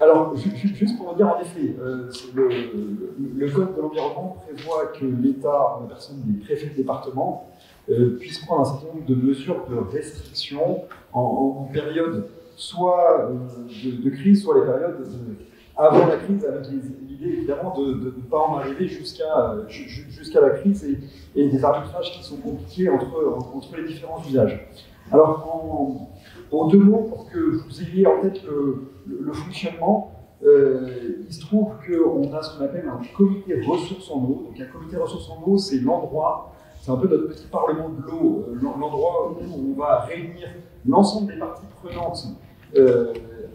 Alors, juste pour dire, en effet, le Code de l'environnement prévoit que l'État, en la personne des préfets de département, puisse prendre un certain nombre de mesures de restriction en période soit de crise, soit les périodes avant la crise, avec l'idée évidemment de ne pas en arriver jusqu'à la crise et des arbitrages qui sont compliqués entre les différents usages. Alors, en deux mots, pour que vous ayez en tête le fonctionnement, il se trouve qu'on a ce qu'on appelle un comité ressources en eau. Donc, un comité ressources en eau, c'est l'endroit, c'est un peu notre petit parlement de l'eau, l'endroit où on va réunir l'ensemble des parties prenantes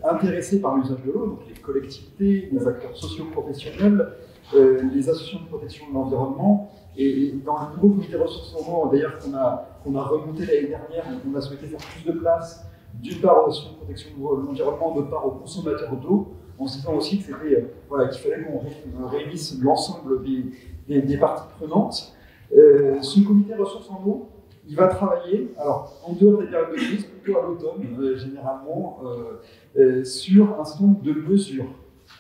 intéressés par l'usage de l'eau, donc les collectivités, les acteurs socio-professionnels, les associations de protection de l'environnement. Et dans le nouveau comité ressources en eau, d'ailleurs qu'on a remonté l'année dernière, on a souhaité faire plus de place, d'une part aux associations de protection de l'environnement, d'autre part aux consommateurs d'eau, en se disant aussi que c'était, qu'il fallait qu'on réunisse l'ensemble des parties prenantes. Ce comité ressources en eau, il va travailler, alors en dehors des périodes de crise, plutôt à l'automne, généralement, sur un certain nombre de mesures.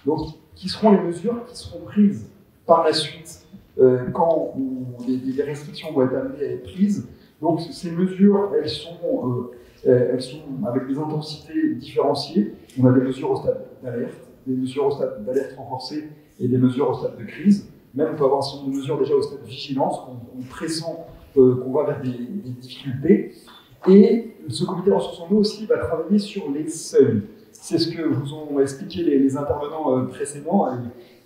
Donc, qui seront les mesures qui seront prises par la suite quand les restrictions vont être amenées à être prises. Donc, ces mesures, elles sont avec des intensités différenciées. On a des mesures au stade d'alerte, des mesures au stade d'alerte renforcée et des mesures au stade de crise. Même, on peut avoir un certain nombre de mesures déjà au stade de vigilance, qu'on pressent qu'on va vers des difficultés. Et ce comité ressources en eau aussi va travailler sur les seuils. C'est ce que vous ont expliqué les intervenants précédents,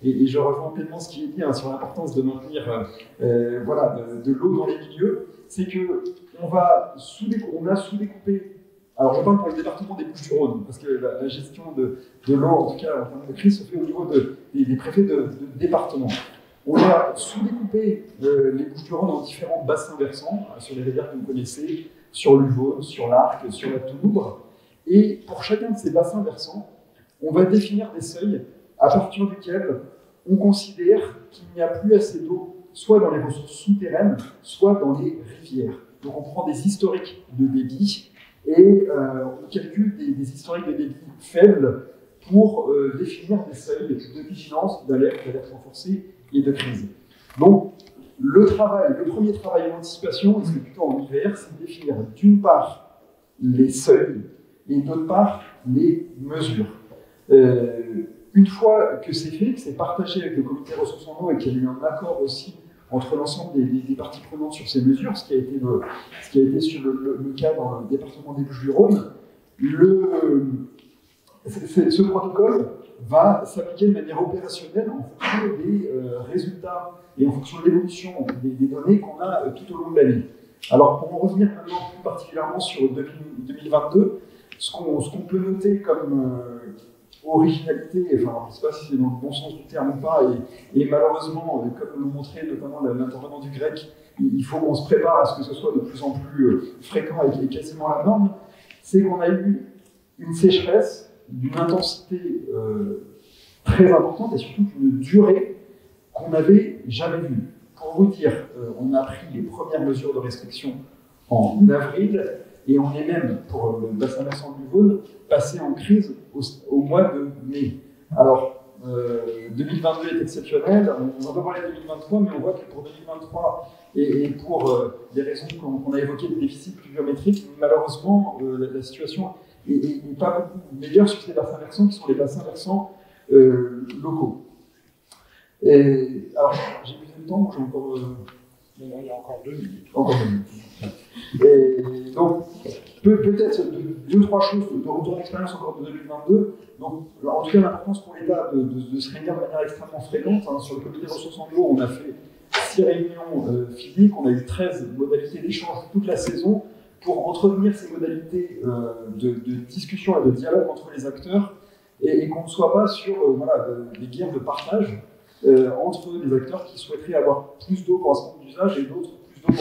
et je rejoins pleinement ce qui est dit sur l'importance de maintenir de l'eau dans les milieux. C'est qu'on a sous-découpé. Alors, je parle pour le département des Bouches-du-Rhône, parce que la gestion de l'eau, en tout cas en termes de crise, se fait au niveau des préfets de département. On a sous-découpé les Bouches-du-Rhône en différents bassins versants, sur les rivières que vous connaissez, sur l'Uvône, sur l'Arc, sur la Touloure. Et pour chacun de ces bassins versants, on va définir des seuils à partir duquel on considère qu'il n'y a plus assez d'eau, soit dans les ressources souterraines, soit dans les rivières. Donc on prend des historiques de débit et on calcule des historiques de débit faibles pour définir des seuils de vigilance, d'alerte renforcée et de crise. Donc, le premier travail d'anticipation, et c'est plutôt en hiver, c'est de définir d'une part les seuils et d'autre part les mesures. Une fois que c'est fait, que c'est partagé avec le comité ressources en eau et qu'il y a eu un accord aussi entre l'ensemble des parties prenantes sur ces mesures, ce qui a été sur le cas dans le département des Bouches-du-Rhône, ce protocole va s'appliquer de manière opérationnelle en fonction des résultats et en fonction de l'évolution des données qu'on a tout au long de l'année. Alors, pour en revenir maintenant plus particulièrement sur 2022, ce qu'on peut noter comme originalité, enfin, je ne sais pas si c'est dans le bon sens du terme ou pas, et malheureusement, comme l'ont montré notamment l'intervenant du grec, il faut qu'on se prépare à ce que ce soit de plus en plus fréquent et quasiment la norme, c'est qu'on a eu une sécheresse d'une intensité très importante et surtout d'une durée qu'on n'avait jamais vue. Pour vous dire, on a pris les premières mesures de restriction en avril et on est même, pour le bassin versant de l'Uvône, passé en crise au mois de mai. Alors, 2022 est exceptionnel, on va pas parler de 2023, mais on voit que pour 2023 et pour des raisons qu'on a évoquées de déficit pluviométrique, malheureusement, la situation et pas beaucoup meilleur sur ces bassins versants qui sont les bassins versants locaux. Et, alors, j'ai plus de temps, j'ai encore... Il y a encore 2 minutes. Encore 2 minutes. Et donc, peut-être deux, trois choses de retour d'expérience encore de 2022. Donc, en tout cas, l'importance pour l'État de se réunir de manière extrêmement fréquente. Sur le comité ressources en eau, on a fait 6 réunions physiques, on a eu 13 modalités d'échange toute la saison, pour entretenir ces modalités de discussion et de dialogue entre les acteurs et qu'on ne soit pas sur des guerres de partage entre les acteurs qui souhaiteraient avoir plus d'eau pour un certain usage et d'autres plus d'eau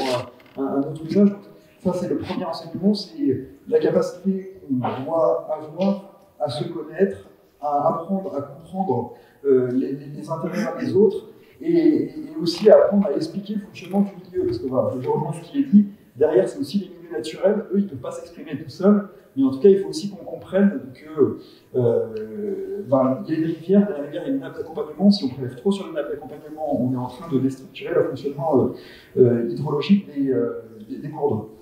pour un autre usage. Donc, ça, c'est le premier enseignement, c'est la capacité qu'on doit avoir à se connaître, à apprendre à comprendre les intérêts des autres et aussi à apprendre à expliquer le fonctionnement du milieu. Parce que voilà, je rejoins ce qui est dit, derrière, c'est aussi les milieux naturels, eux, ils ne peuvent pas s'exprimer tout seuls, mais en tout cas, il faut aussi qu'on comprenne que il y a une rivière, derrière la rivière, il y a une nappe d'accompagnement. Si on prélève trop sur une nappe d'accompagnement, on est en train de déstructurer le fonctionnement hydrologique des cours d'eau.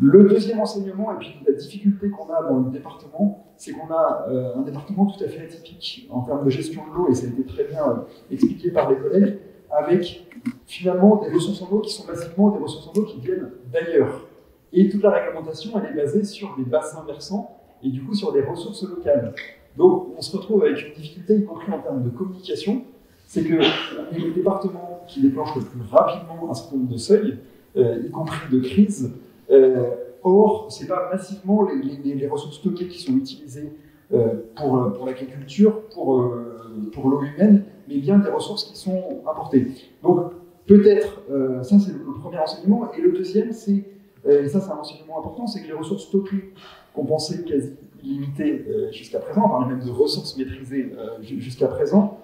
Le deuxième enseignement, et puis la difficulté qu'on a dans le département, c'est qu'on a un département tout à fait atypique en termes de gestion de l'eau, et ça a été très bien expliqué par les collègues, avec finalement des ressources en eau qui sont massivement des ressources en eau qui viennent d'ailleurs. Et toute la réglementation, elle est basée sur des bassins versants, et du coup sur des ressources locales. Donc on se retrouve avec une difficulté, y compris en termes de communication, c'est que on est le département qui déclenche le plus rapidement un certain nombre de seuils, y compris de crise. Or, ce n'est pas massivement les ressources stockées qui sont utilisées pour l'agriculture, pour l'eau humaine, mais bien des ressources qui sont importées. Donc, peut-être, ça c'est le premier enseignement. Et le deuxième, c'est, et ça c'est un enseignement important, c'est que les ressources stockées, qu'on pensait quasi illimitées jusqu'à présent, on parlait même de ressources maîtrisées jusqu'à présent,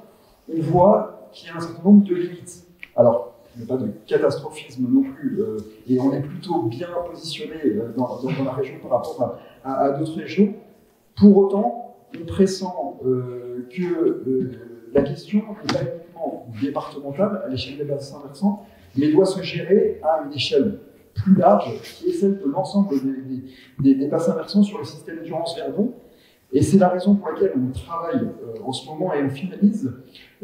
on voit qu'il y a un certain nombre de limites. Alors, il n'y a pas de catastrophisme non plus, et on est plutôt bien positionné dans la région par rapport à d'autres régions. Pour autant, on pressent que la question n'est pas uniquement départementale à l'échelle des bassins versants, mais doit se gérer à une échelle plus large, qui est celle de l'ensemble des bassins versants sur le système Durance-Verdon. Et c'est la raison pour laquelle on travaille en ce moment et on finalise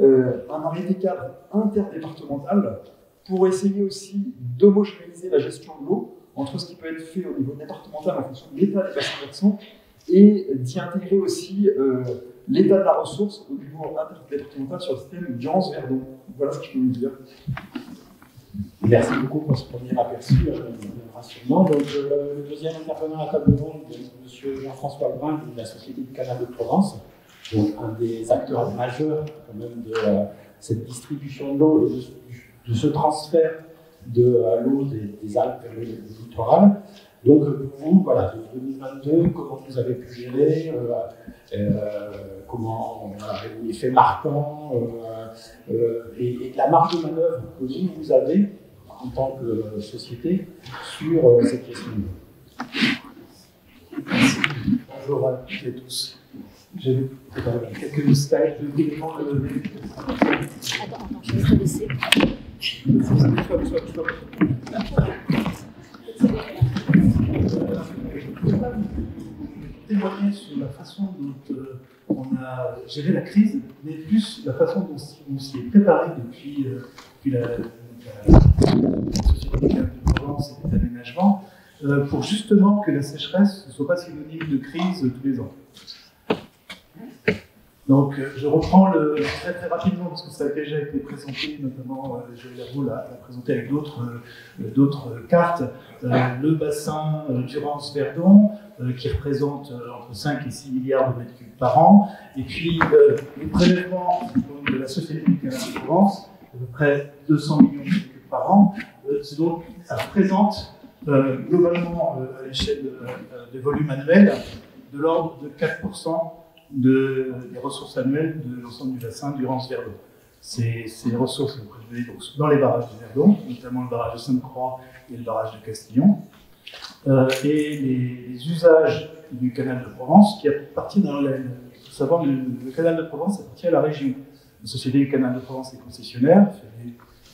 un arrêté cadre interdépartemental pour essayer aussi d'homogénéiser la gestion de l'eau entre ce qui peut être fait au niveau départemental en fonction de l'état des bassins versants et d'y intégrer aussi l'état de la ressource au niveau interdépartemental sur le système Durance-Verdon. Voilà ce que je peux vous dire. Merci beaucoup pour ce premier aperçu de rationnement. Donc, le deuxième intervenant à la table ronde, M. Jean-François Brun de la Société du Canal de Provence, donc un des acteurs majeurs quand même de cette distribution de l'eau et de ce transfert de l'eau des Alpes vers le littoral. Donc, vous, voilà, de 2022, comment vous avez pu gérer, comment l'effet marquant et la marge de manœuvre que vous avez en tant que société sur cette question. Bonjour à toutes et tous. J'ai vu quelques slides de développement de... Attends, je vais te laisser. Témoigner sur la façon dont on a géré la crise, mais plus la façon dont on s'y est préparé depuis la Société du Canal de Provence et des aménagements, pour justement que la sécheresse ne soit pas synonyme de crise tous les ans. Donc, je reprends très très rapidement parce que ça a déjà été présenté, notamment Joël Herbault l'a présenté avec d'autres cartes. Le bassin Durance-Verdon, qui représente entre 5 et 6 milliards de mètres cubes par an, et puis les prélèvements de la Société du Canal de Provence, à peu près 200 millions de mètres cubes par an. Donc, ça représente globalement à l'échelle de volume annuel de l'ordre de 4% des ressources annuelles de l'ensemble du bassin Durance-Verdon. Ces ressources sont prélevées dans les barrages de Verdon, notamment le barrage de Sainte-Croix et le barrage de Castillon, et les usages du canal de Provence qui appartiennent à il faut savoir que le canal de Provence appartient à la région. La Société du Canal de Provence est concessionnaire,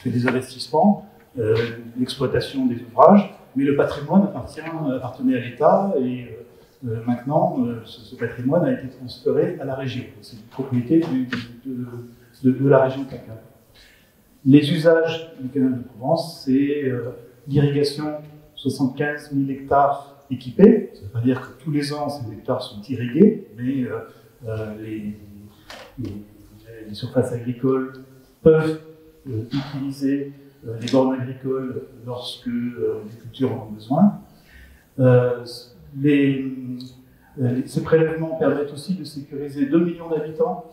fait des investissements, l'exploitation des ouvrages, mais le patrimoine appartenait à l'État et maintenant, ce patrimoine a été transféré à la région. C'est une propriété de la région CACA. Les usages du canal de Provence, c'est l'irrigation, 75 000 hectares équipés. Ça ne veut pas dire que tous les ans, ces hectares sont irrigués, mais les surfaces agricoles peuvent utiliser les bornes agricoles lorsque les cultures en ont besoin. Ces prélèvements permettent aussi de sécuriser 2 millions d'habitants,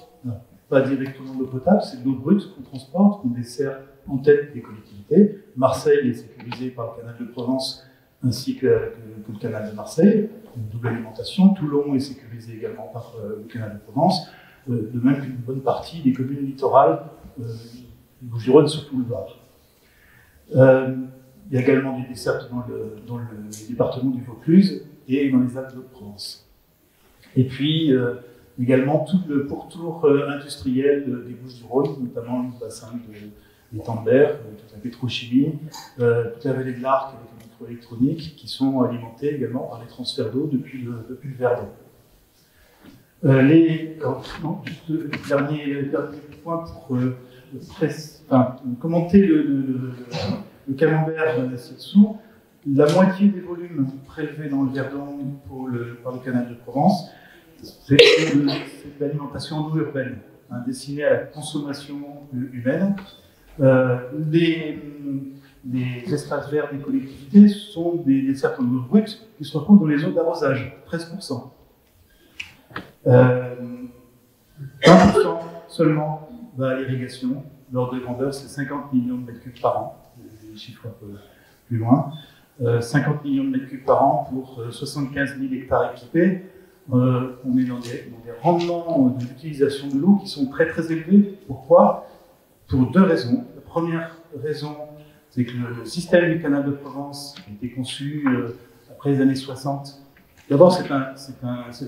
pas directement de l'eau potable, c'est de l'eau brute qu'on transporte, qu'on dessert en tête des collectivités. Marseille est sécurisé par le canal de Provence ainsi que le canal de Marseille, une double alimentation. Toulon est sécurisé également par le canal de Provence, de même qu'une bonne partie des communes littorales, Bouches-du-Rhône, surtout le Var. Il y a également des dessertes dans le département du Vaucluse et dans les Alpes de Provence. Et puis, également tout le pourtour industriel des Bouches-du-Rhône, notamment le bassin des Tenders, toute la pétrochimie, toute la vallée de l'Arc avec le microélectronique, qui sont alimentés également par les transferts d'eau depuis le Verdon. Juste le dernier point pour commenter le camembert ci-dessous. La moitié des volumes prélevés dans le Verdon par le canal de Provence, c'est de l'alimentation en eau urbaine, destinée à la consommation humaine. Les espaces verts des collectivités sont des dessertes en eau brute qui se retrouvent dans les eaux d'arrosage, 13%. 20% seulement va à l'irrigation. L'ordre de grandeur, c'est 50 millions de mètres cubes par an. Les chiffres un peu plus loin. 50 millions de mètres cubes par an pour 75 000 hectares équipés. On est dans des rendements de l'utilisation de l'eau qui sont très très élevés. Pourquoi? Pour deux raisons. La première raison, c'est que le système du canal de Provence a été conçu après les années 60. D'abord, c'est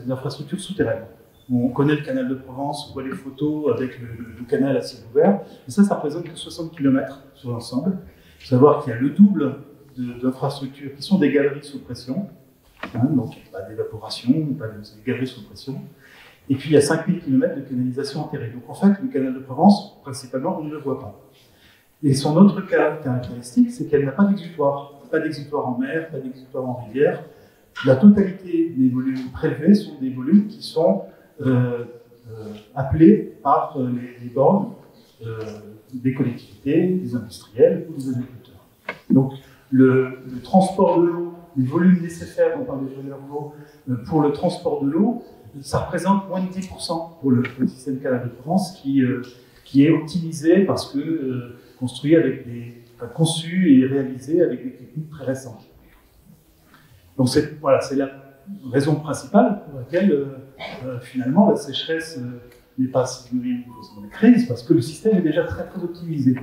des infrastructures souterraines. On connaît le canal de Provence, on voit les photos avec le canal à ciel ouvert. Et ça représente que 60 km sur l'ensemble. Il faut savoir qu'il y a le double d'infrastructures qui sont des galeries sous pression. Donc, il n'y a pas d'évaporation, pas de galeries sous pression. Et puis, il y a 5000 km de canalisation enterrée. Donc, en fait, le canal de Provence, principalement, on ne le voit pas. Et son autre caractéristique, c'est qu'elle n'a pas d'exutoire. Pas d'exutoire en mer, pas d'exutoire en rivière. La totalité des volumes prélevés sont des volumes qui sont appelés par les bornes des collectivités, des industriels ou des agriculteurs. Donc, le transport de l'eau, les volumes nécessaires, on parlait de l'eau, pour le transport de l'eau, ça représente moins de 10% pour le système canal de Provence qui est optimisé parce que conçu et réalisé avec des techniques très récentes. Donc c'est la raison principale pour laquelle finalement la sécheresse n'est pas une crise, parce que le système est déjà très très optimisé.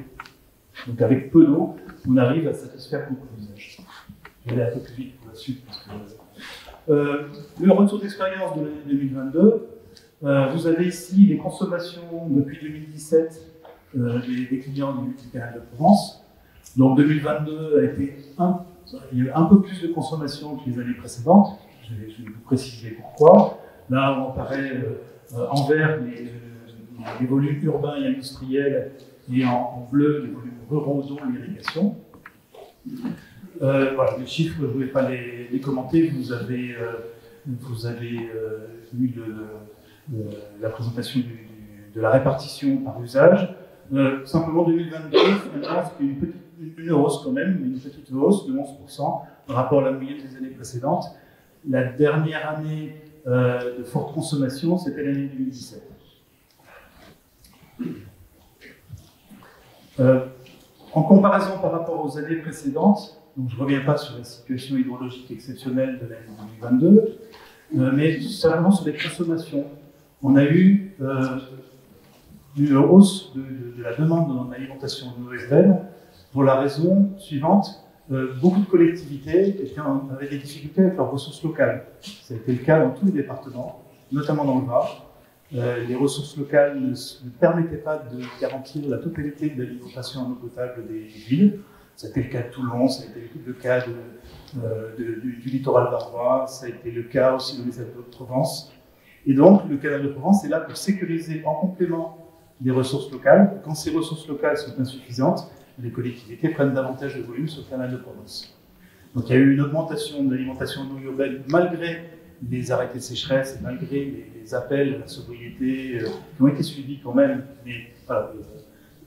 Donc avec peu d'eau, on arrive à satisfaire beaucoup d'usages. Je vais aller un peu plus vite pour la suite. Le retour d'expérience de l'année 2022, vous avez ici les consommations depuis 2017 des clients du canal de Provence. Donc 2022 a été il y a eu un peu plus de consommation que les années précédentes. Je vais vous préciser pourquoi. Là, on apparaît en vert les volumes urbains et industriels et en bleu les volumes ruraux dont l'irrigation. Voilà, les chiffres, je ne vais pas les commenter. Vous avez vu la présentation de la répartition par usage. Simplement 2022, finalement, c'était une hausse quand même, une petite hausse de 11% par rapport à la moyenne des années précédentes. La dernière année de forte consommation, c'était l'année 2017. En comparaison par rapport aux années précédentes, donc je ne reviens pas sur la situation hydrologique exceptionnelle de l'année 2022, mais simplement sur les consommations. On a eu une hausse de la demande en alimentation en eau urbaine pour la raison suivante. Beaucoup de collectivités avaient des difficultés avec leurs ressources locales. Ça a été le cas dans tous les départements, notamment dans le Var. Les ressources locales ne permettaient pas de garantir la totalité de l'alimentation en eau potable des villes. Ça a été le cas de Toulon, ça a été le cas du littoral varois, ça a été le cas aussi dans les Alpes de Provence. Et donc, le canal de Provence est là pour sécuriser en complément des ressources locales. Quand ces ressources locales sont insuffisantes, les collectivités prennent davantage de volume sur le canal de Provence. Donc il y a eu une augmentation de l'alimentation en eau urbaine malgré les arrêtés de sécheresse, malgré les appels à la sobriété qui ont été suivis quand même. Mais voilà,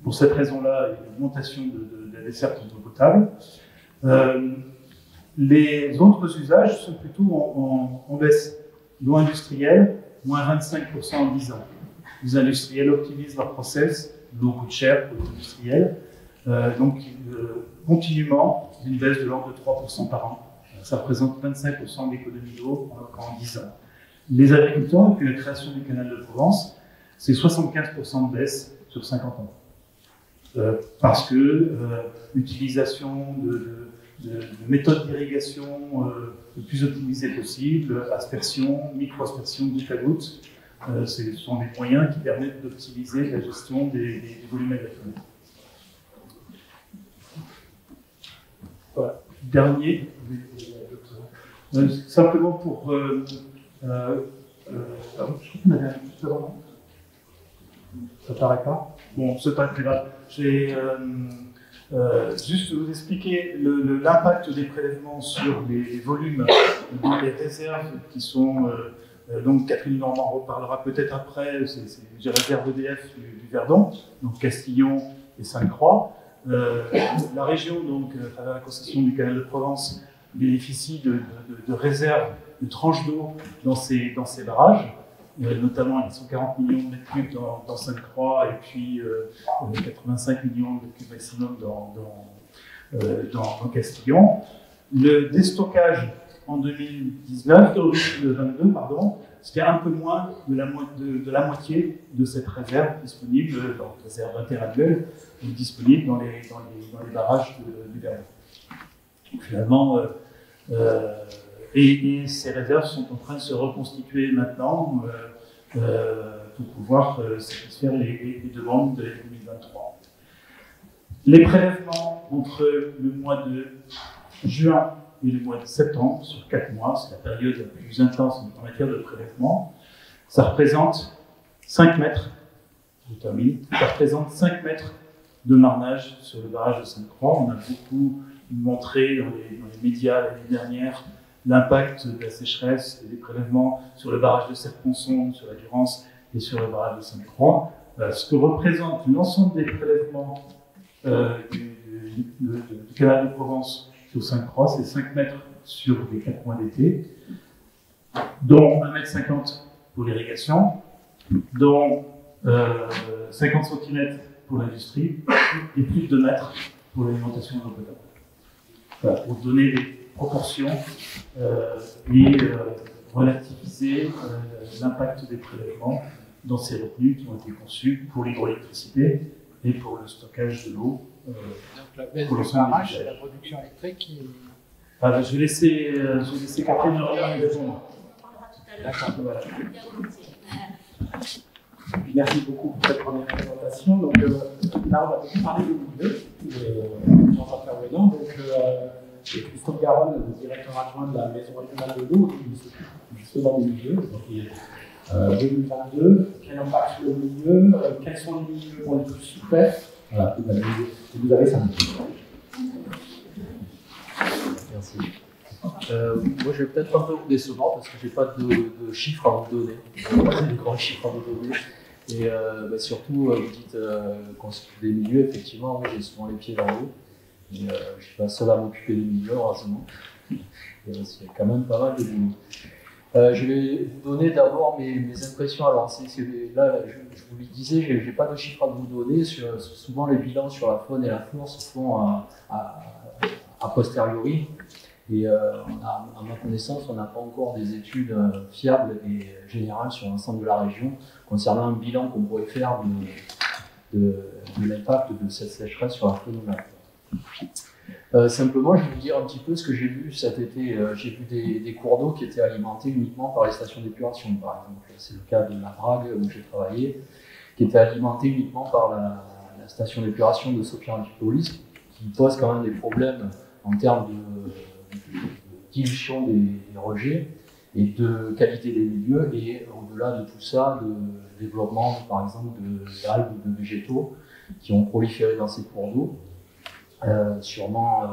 pour cette raison-là, il y a une augmentation de la desserte en eau potable. Les autres usages sont plutôt en baisse. L'eau industrielle, moins 25% en 10 ans. Les industriels optimisent leur process, l'eau coûte cher pour les industriels. Donc, continuellement, une baisse de l'ordre de 3% par an. Ça représente 25% d'économie d'eau en 10 ans. Les agriculteurs, depuis la création du canal de Provence, c'est 75% de baisse sur 50 ans. Parce que l'utilisation méthodes d'irrigation le plus optimisées possible, aspersion, micro-aspersion, goutte à goutte. Ce sont des moyens qui permettent d'optimiser la gestion des volumes agricoles. Voilà. Dernier, simplement pour... je crois qu'on avait un petit peu avant. Ça paraît pas. Bon, c'est pas très grave. J'ai juste vous expliquer l'impact des prélèvements sur les volumes dans les réserves qui sont donc Catherine Normand reparlera peut-être après. C'est les réserves EDF du Verdon, donc Castillon et Sainte-Croix. La région, donc à travers la concession du canal de Provence, bénéficie de réserves, de tranches d'eau dans ces barrages. Notamment, ils sont 40 millions de mètres cubes dans Sainte-Croix et puis 85 millions de mètres cubes maximum dans Castillon. Le déstockage en 2022, pardon, c'était un peu moins de la moitié de cette réserve disponible, donc réserve interannuelle, disponible dans les barrages du Verdon. Finalement, et ces réserves sont en train de se reconstituer maintenant pour pouvoir satisfaire les demandes de 2023. Les prélèvements entre le mois de juin et le mois de septembre, sur 4 mois, c'est la période la plus intense en matière de prélèvement, ça représente 5 mètres, je termine, ça représente 5 mètres de marnage sur le barrage de Sainte-Croix. On a beaucoup montré dans les médias l'année dernière l'impact de la sécheresse et des prélèvements sur le barrage de Serponçon, sur la Durance et sur le barrage de Sainte-Croix. Ce que représente l'ensemble des prélèvements du canal de Provence sur Sainte-Croix, c'est 5 mètres sur les 4 mois d'été, dont 1,50 m pour l'irrigation, dont 50 cm pour l'industrie et plus de 2 mètres pour l'alimentation d'eau potable. Voilà, pour donner des proportions et relativiser l'impact des prélèvements dans ces retenues qui ont été conçues pour l'hydroélectricité et pour le stockage de l'eau. Donc la baisse du barrage, c'est la production électrique qui... Ah, je vais laisser Catherine répondre. D'accord, voilà. Merci beaucoup pour cette première présentation. Donc, là, on va beaucoup parler de milieu, nos intervenants. Donc, Christophe Garonne, le directeur adjoint de la Maison régionale de l'eau, qui s'occupe justement des milieux. Donc, 2022, quel impact sur le milieu, quels sont les milieux pour les plus souffrants. Voilà, et vous avez ça. Merci. Moi, je vais peut-être un peu vous décevoir parce que je n'ai pas de chiffres à vous donner, des grands chiffres à vous donner. Et surtout, vous dites qu'on s'occupe des milieux, effectivement, moi j'ai souvent les pieds dans l'eau. Je ne suis pas seul à m'occuper des milieux, heureusement. C'est quand même pas mal de boulot. Je vais vous donner d'abord mes impressions. Alors, là, je vous le disais, je n'ai pas de chiffres à vous donner. Souvent, les bilans sur la faune et la flore se font a posteriori. Et à ma connaissance, on n'a pas encore des études fiables et générales sur l'ensemble de la région concernant un bilan qu'on pourrait faire de l'impact de cette sécheresse sur la faune et la flore. Simplement, je vais vous dire un petit peu ce que j'ai vu cet été. J'ai vu des cours d'eau qui étaient alimentés uniquement par les stations d'épuration, par exemple. C'est le cas de la Drague où j'ai travaillé, qui était alimenté uniquement par la station d'épuration de Sophia-Antipolis, qui pose quand même des problèmes en termes de dilution des rejets et de qualité des milieux, et au-delà de tout ça, de développement, par exemple, d'algues ou de végétaux qui ont proliféré dans ces cours d'eau. Sûrement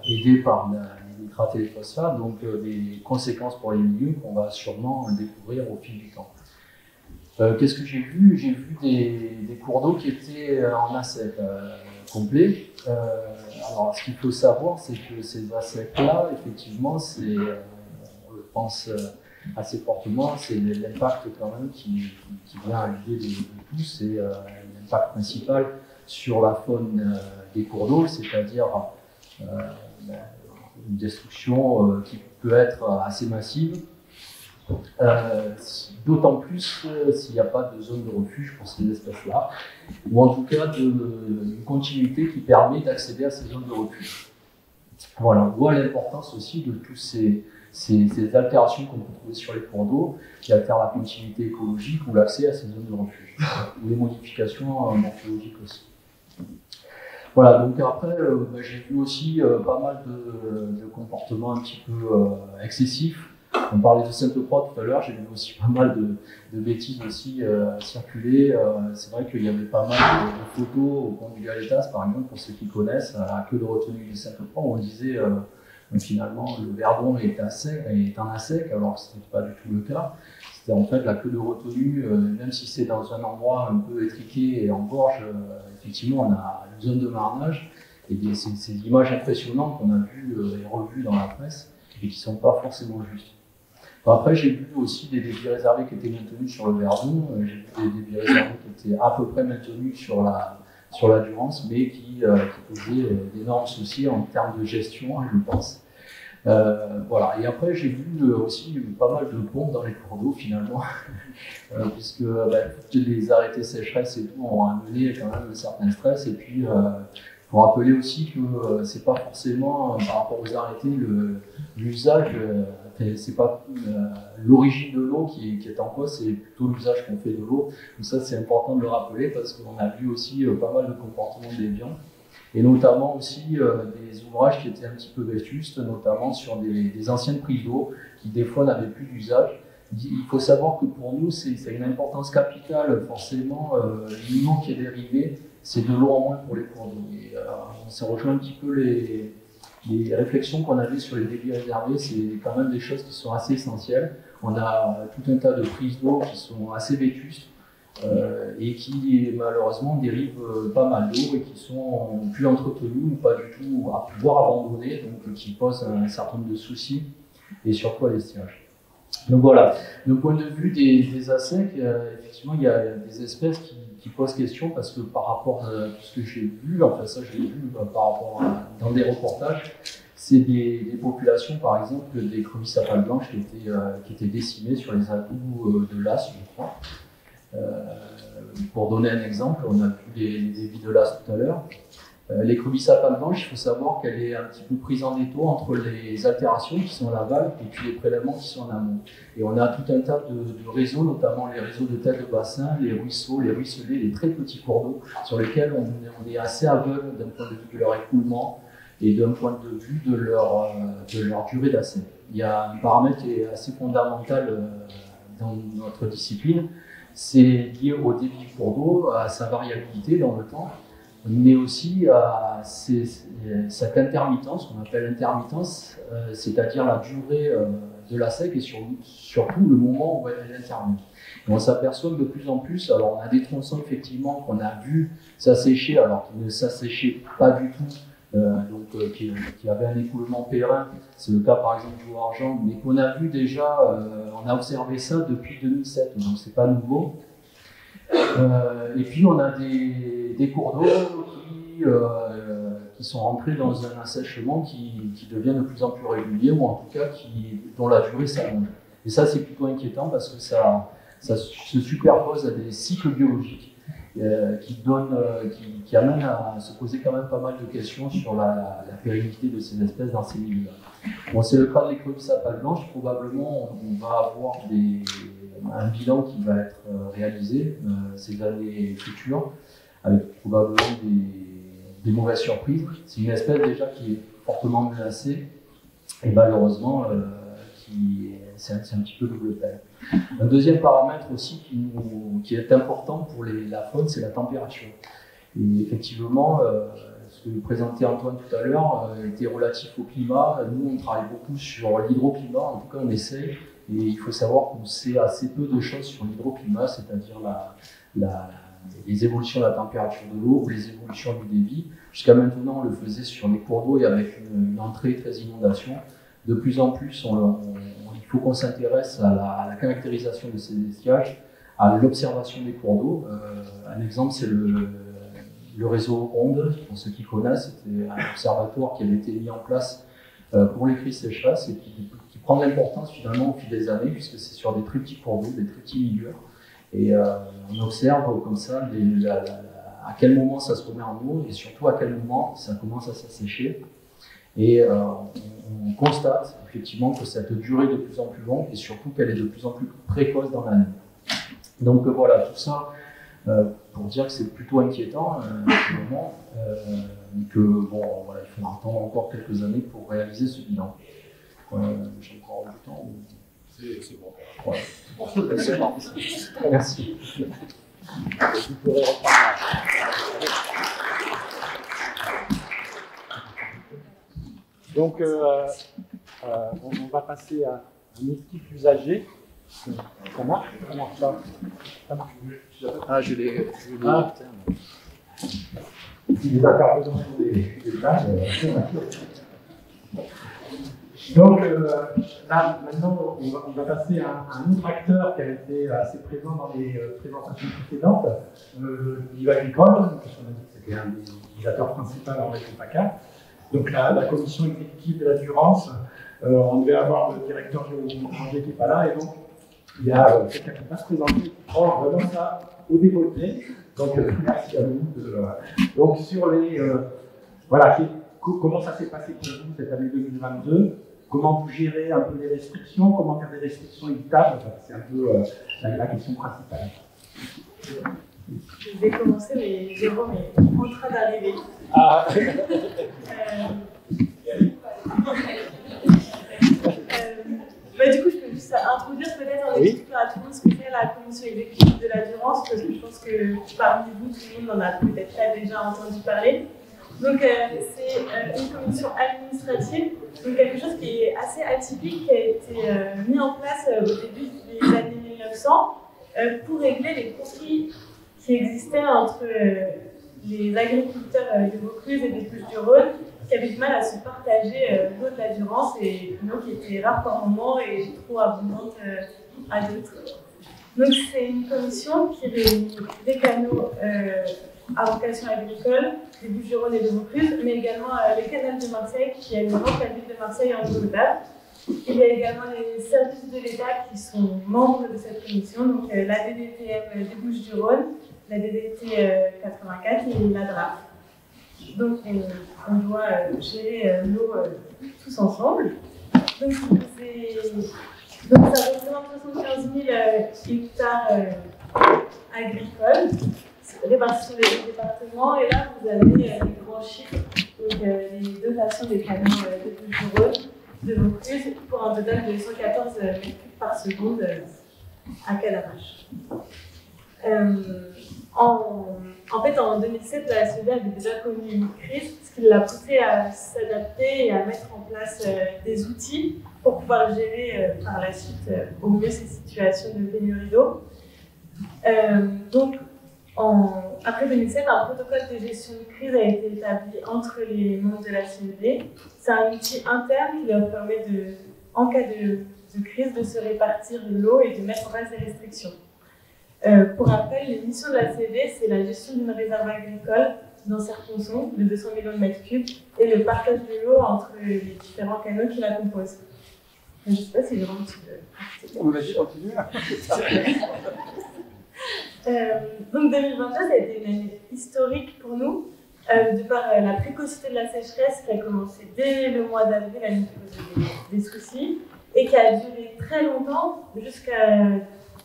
aidé par les nitrates et les phosphates, donc des conséquences pour les milieux qu'on va sûrement découvrir au fil du temps. Qu'est-ce que j'ai vu? J'ai vu des cours d'eau qui étaient en assec complet. Alors, ce qu'il faut savoir, c'est que ces assecs-là, effectivement, on le pense assez fortement, c'est l'impact quand même qui vient à l'idée de tous, c'est l'impact principal sur la faune des cours d'eau, c'est-à-dire une destruction qui peut être assez massive, d'autant plus s'il n'y a pas de zone de refuge pour ces espèces-là, ou en tout cas une continuité qui permet d'accéder à ces zones de refuge. Voilà, on voit l'importance aussi de tous ces altérations qu'on peut trouver sur les cours d'eau, qui altèrent la continuité écologique ou l'accès à ces zones de refuge, ou les modifications morphologiques aussi. Voilà, donc après, j'ai vu aussi pas mal de comportements un petit peu excessifs. On parlait de Sainte-Croix tout à l'heure, j'ai vu aussi pas mal de bêtises aussi circuler. C'est vrai qu'il y avait pas mal de photos au pont du Galetas, par exemple, pour ceux qui connaissent, à la queue de retenue de Sainte-Croix, où on disait finalement le Verdon est en à sec, alors que ce n'était pas du tout le cas. C'était en fait la queue de retenue, même si c'est dans un endroit un peu étriqué et en gorge, effectivement on a une zone de marnage, et ces images impressionnantes qu'on a vues et revues dans la presse, et qui ne sont pas forcément justes. Après, j'ai vu aussi des débits réservés qui étaient maintenus sur le Verdon, j'ai vu des débits réservés qui étaient à peu près maintenus sur la Durance, mais qui posaient d'énormes soucis en termes de gestion, je pense. Voilà. Et après, j'ai vu aussi pas mal de pompes dans les cours d'eau finalement, puisque toutes les arrêtés sécheresse et tout ont amené quand même un certain stress. Et puis, il faut rappeler aussi que c'est pas forcément par rapport aux arrêtés l'usage. C'est pas l'origine de l'eau qui est en cause, c'est plutôt l'usage qu'on fait de l'eau. Donc ça, c'est important de le rappeler parce qu'on a vu aussi pas mal de comportements déviants, et notamment aussi des ouvrages qui étaient un petit peu vétustes, notamment sur des anciennes prises d'eau qui des fois n'avaient plus d'usage. Il faut savoir que pour nous, c'est une importance capitale, forcément, l'eau qui est dérivée, c'est de l'eau en moins pour les cours d'eau. Et on s'est rejoint un petit peu les réflexions qu'on avait sur les débits réservés, c'est quand même des choses qui sont assez essentielles. On a tout un tas de prises d'eau qui sont assez vétustes et qui malheureusement dérivent pas mal d'eau et qui sont plus entretenues ou pas du tout, voire abandonnées, donc qui posent un certain nombre de soucis et surtout à l'estiage. Donc voilà, d'un point de vue des ASEC, effectivement il y a des espèces qui posent question parce que par rapport à tout ce que j'ai vu, enfin ça je l'ai vu par rapport dans des reportages, c'est des populations par exemple des crevisses à pales blanches qui étaient décimées sur les atouts de l'As, je crois. Pour donner un exemple, on a vu les débits de l'As tout à l'heure. Les crevisses à pales blanches, il faut savoir qu'elle est un petit peu prise en étau entre les altérations qui sont en aval et puis les prélèvements qui sont en amont. Et on a tout un tas de réseaux, notamment les réseaux de têtes de bassin, les ruisseaux, les ruisselets, les très petits cours d'eau, sur lesquels on est assez aveugle d'un point de vue de leur écoulement et d'un point de vue de leur durée d'assai. Il y a un paramètre qui est assez fondamental dans notre discipline, c'est lié au débit du cours d'eau, à sa variabilité dans le temps, mais aussi à cette intermittence, qu'on appelle intermittence, c'est-à-dire la durée de la sec et surtout le moment où elle intervient. Et on s'aperçoit de plus en plus, alors on a des tronçons effectivement qu'on a vu s'assécher alors qu'ils ne s'asséchaient pas du tout, qui avaient un écoulement périn, c'est le cas par exemple du Haut-Argent, mais qu'on a vu déjà, on a observé ça depuis 2007, donc c'est pas nouveau. Et puis on a des cours d'eau qui sont rentrés dans un assèchement qui devient de plus en plus régulier, ou en tout cas dont la durée s'allonge. Et ça c'est plutôt inquiétant parce que ça se superpose à des cycles biologiques qui amènent à se poser quand même pas mal de questions sur la pérennité de ces espèces dans ces milieux-là. Bon, c'est le cas de l'écrevisse à pales blanches, probablement on va avoir un bilan qui va être réalisé ces années futures, avec probablement des mauvaises surprises. C'est une espèce déjà qui est fortement menacée, et malheureusement, c'est un petit peu double peine. Un deuxième paramètre aussi qui est important pour la faune, c'est la température. Et effectivement, ce que présentait Antoine tout à l'heure était relatif au climat. Nous, on travaille beaucoup sur l'hydroclimat, en tout cas on essaye. Et il faut savoir qu'on sait assez peu de choses sur l'hydroclimat, c'est-à-dire les évolutions de la température de l'eau ou les évolutions du débit. Jusqu'à maintenant, on le faisait sur les cours d'eau et avec une entrée très inondation. De plus en plus, il faut qu'on s'intéresse à la caractérisation de ces étiages, à l'observation des cours d'eau. Un exemple, c'est le réseau ONDE, pour ceux qui connaissent. C'était un observatoire qui avait été mis en place pour les crises sécheresse et qui prend de l'importance finalement au fil des années, puisque c'est sur des très petits cours d'eau, des très petits milieux. Et on observe comme ça à quel moment ça se remet en eau et surtout à quel moment ça commence à s'assécher. Et on constate effectivement que cette durée est de plus en plus longue et surtout qu'elle est de plus en plus précoce dans l'année. Donc voilà, tout ça pour dire que c'est plutôt inquiétant moment, que bon, voilà, il faudra attendre encore quelques années pour réaliser ce bilan. J'ai encore du temps. C'est bon. Voilà. C'est bon. Merci. Vous pourrez reprendre. Donc, on va passer à un équipe plus âgé. Ça marche? Ça marche pas? Ça marche. Ah, je l'ai. Ah. Les intervenants des plages. Donc là, maintenant, on va passer à un autre acteur qui a été assez présent dans les présentations précédentes, le livre agricole, parce qu'on a dit que c'était un des utilisateurs principaux en région PACA. Donc la commission exécutive de la Durance, on devait avoir le directeur Jérôme Granger qui n'est pas là, et donc il y a quelqu'un qui va se présenter, qui prend vraiment ça au débeauté. Donc merci à vous. Donc sur les... voilà, comment ça s'est passé pour vous cette année 2022? Comment vous gérez un peu les restrictions? Comment faire des restrictions évitables? C'est un peu la question principale. Je vais commencer, mais Jérôme est en train d'arriver. Ah. Du coup, je peux juste introduire peut-être en expliquant à tout le monde ce que fait la commission exécutive de la Durance, parce que je pense que parmi vous, tout le monde en a peut-être pas déjà entendu parler. Donc, c'est une commission administrative, donc quelque chose qui est assez atypique, qui a été mis en place au début des années 1900 pour régler les conflits qui existaient entre les agriculteurs de Vaucluse et des Bouches-du-Rhône, qui avaient du mal à se partager l'eau de la Durance, et une eau qui était rare par moment et trop abondante à d'autres. Donc, c'est une commission qui réunit des canaux à vocation agricole, des Bouches-du-Rhône et de Vaucluse, mais également les canals de Marseille, qui alimentent la ville de Marseille en eau potable. Il y a également les services de l'État qui sont membres de cette commission, donc la DDTM des Bouches-du-Rhône, la DDT 84 et la DRAF. Donc on doit gérer l'eau tous ensemble. Donc ça représente 75 000 hectares agricoles répartis sur les départements. Et là, vous avez les grands chiffres, donc les dotations des canaux de Bouches-du-Rhône, de Vaucluse, pour un total de 114 mètres cubes par seconde à Cadarache. En fait, en 2007, la SED avait déjà connu une crise, ce qui l'a poussé à s'adapter et à mettre en place des outils pour pouvoir gérer par la suite au mieux ces situations de pénurie d'eau. Donc, après 2007, un protocole de gestion de crise a été établi entre les membres de la CED. C'est un outil interne qui leur permet, en cas de crise, de se répartir l'eau et de mettre en place des restrictions. Pour rappel, les missions de la CED, c'est la gestion d'une réserve agricole dans Serponçon de 200 millions de mètres cubes et le partage de l'eau entre les différents canaux qui la composent. Je ne sais pas si j'ai vraiment On va dire, continue. Donc 2022, ça a été une année historique pour nous, de par la précocité de la sécheresse qui a commencé dès le mois d'avril à nous poser des soucis et qui a duré très longtemps jusqu'à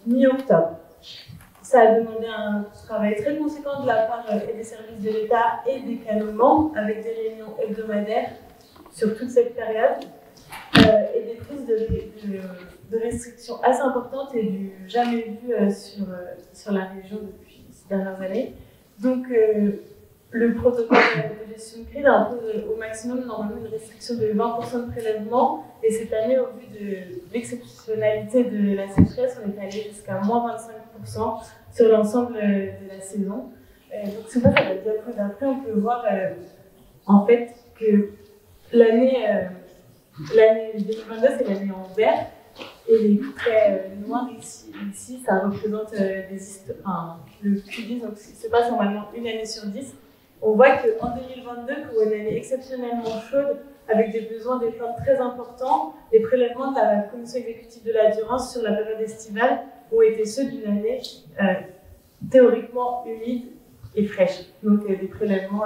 mi-octobre. Ça a demandé un travail très conséquent de la part des services de l'État et des canaux membres, avec des réunions hebdomadaires sur toute cette période et des prises de restrictions assez importantes et du jamais vu sur la région depuis ces dernières années. Donc, le protocole de gestion de crise impose au maximum normalement une restriction de 20% de prélèvement, et cette année, au vu de l'exceptionnalité de la sécheresse, on est allé jusqu'à moins 25% sur l'ensemble de la saison. Donc, c'est pas ça va dire d'après, on peut voir en fait que l'année 2022, c'est l'année en vert, et les traits noirs ici, ça représente le Q10, donc c'est pas normalement une année sur 10. On voit qu'en 2022, pour une année exceptionnellement chaude, avec des besoins des plantes très importants, les prélèvements de la commission exécutive de la Durance sur la période estivale ont été ceux d'une année théoriquement humide et fraîche. Donc des prélèvements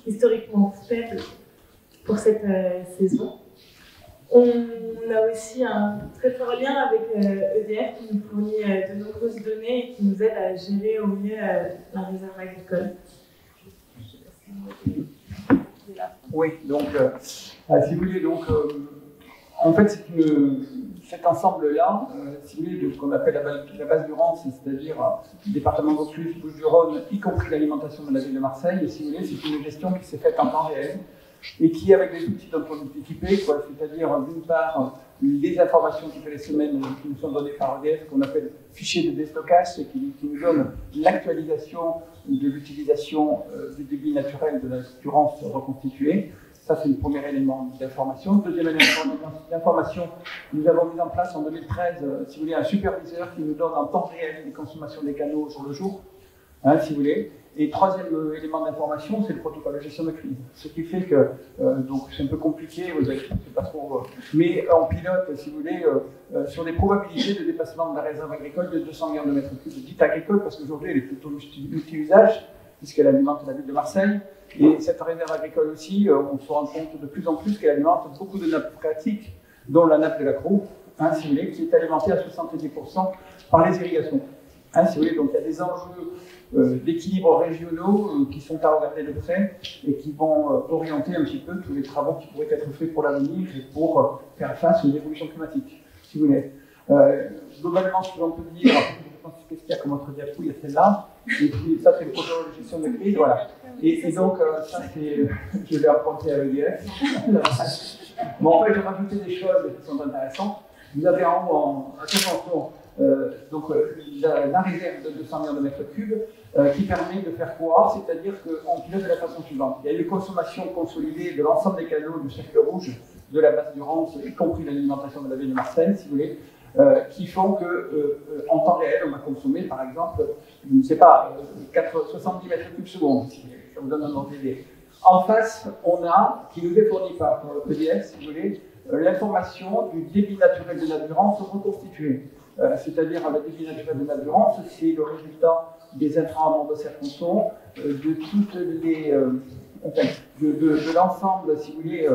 historiquement faibles pour cette saison. On a aussi un très fort lien avec EDF qui nous fournit de nombreuses données et qui nous aide à gérer au mieux la réserve agricole. Oui, donc, si vous voulez, donc, en fait, cet ensemble-là, si vous voulez, qu'on appelle la base du Rance, c'est-à-dire département Vaucluse, Bouches-du-Rhône, y compris l'alimentation de la ville de Marseille, et si vous voulez, c'est une gestion qui s'est faite en temps réel et qui, avec les outils dont on est équipé, c'est-à-dire d'une part les informations toutes les semaines qui nous sont données par EDF, qu'on appelle fichiers de déstockage, et qui nous donnent l'actualisation de l'utilisation du débit naturel de la Durance reconstituée. Ça, c'est le premier élément d'information. Deuxième élément d'information, nous avons mis en place en 2013, si vous voulez, un superviseur qui nous donne en temps réel les consommations des canaux jour le jour, si vous voulez. Et troisième élément d'information, c'est le protocole de gestion de crise. Ce qui fait que, donc c'est un peu compliqué, vous savez, c'est pas trop, mais on pilote, si vous voulez, sur des probabilités de dépassement de la réserve agricole de 200 millions de mètres cubes, dite agricole, parce qu'aujourd'hui elle est plutôt multi-usage, puisqu'elle alimente la ville de Marseille. Et cette réserve agricole aussi, on se rend compte de plus en plus qu'elle alimente beaucoup de nappes phréatiques, dont la nappe de la Crau, si vous voulez, qui est alimentée à 70% par les irrigations. Si vous voulez, donc il y a des enjeux d'équilibre régionaux qui sont à regarder de près et qui vont orienter un petit peu tous les travaux qui pourraient être faits pour l'avenir et pour faire face aux évolutions climatiques, si vous voulez. Globalement, ce que l'on peut dire, je pense qu'est-ce qu'il y a comme autre diapo, il y a celle-là, et puis ça c'est le protocole de gestion de crise, voilà. Et donc, ça c'est, je l'ai emprunté à l'EDF. Bon, en fait, j'ai rajouté des choses qui sont intéressantes. Vous avez en haut, attention, donc la réserve de 200 millions de mètres cubes qui permet de faire croire, c'est-à-dire qu'on pilote de la façon suivante. Il y a une consommation consolidée de l'ensemble des canaux du cercle rouge de la base du Rance, y compris l'alimentation de la ville de Marseille, si vous voulez, qui font que en temps réel, on va consommer, par exemple, je ne sais pas, 70 mètres cubes secondes. Ça vous donne un ordre d'idée. En face, on a, qui nous est fourni par EDF, si vous voulez, l'information du débit naturel de la Durance reconstitué. C'est-à-dire le débit naturel de la Durance, c'est le résultat des intrants amont de circonson, de toutes les, de l'ensemble, si vous voulez,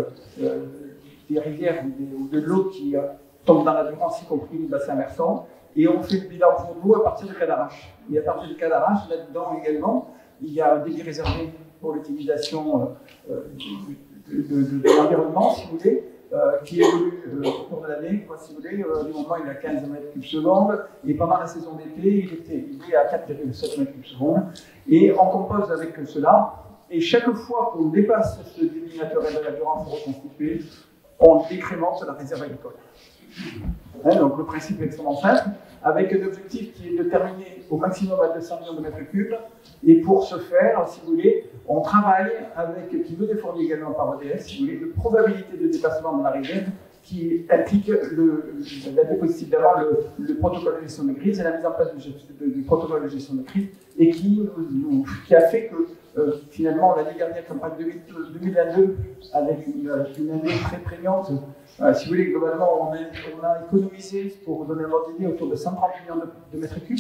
des rivières ou de l'eau qui tombe dans la Durance, y compris le bassin versant, et on fait le bilan pour nous à partir de Cadarache. Et à partir de Cadarache, là-dedans également, il y a un débit réservé pour l'utilisation de l'environnement, si vous voulez, qui évolue au cours de l'année, si vous voulez, du moment il a 15 mètres cubes secondes, et pendant la saison d'été, il est à 4,7 mètres cubes secondes, et on compose avec cela, et chaque fois qu'on dépasse ce débit naturel de la Durance reconstitué, on décrémente la réserve agricole. Donc le principe est extrêmement simple, avec un objectif qui est de terminer au maximum à 200 millions de mètres cubes, et pour ce faire, si vous voulez, on travaille avec, qui nous est fourni également par EDF, si vous voulez, de probabilité de dépassement de la réserve qui implique la diapositive d'abord le protocole de gestion de crise et la mise en place du protocole de gestion de crise et qui a fait que finalement l'année dernière, campagne 2022, avec une année très prégnante, si vous voulez, globalement, on a économisé, pour vous donner un ordre d'idée, autour de 130 millions de mètres cubes,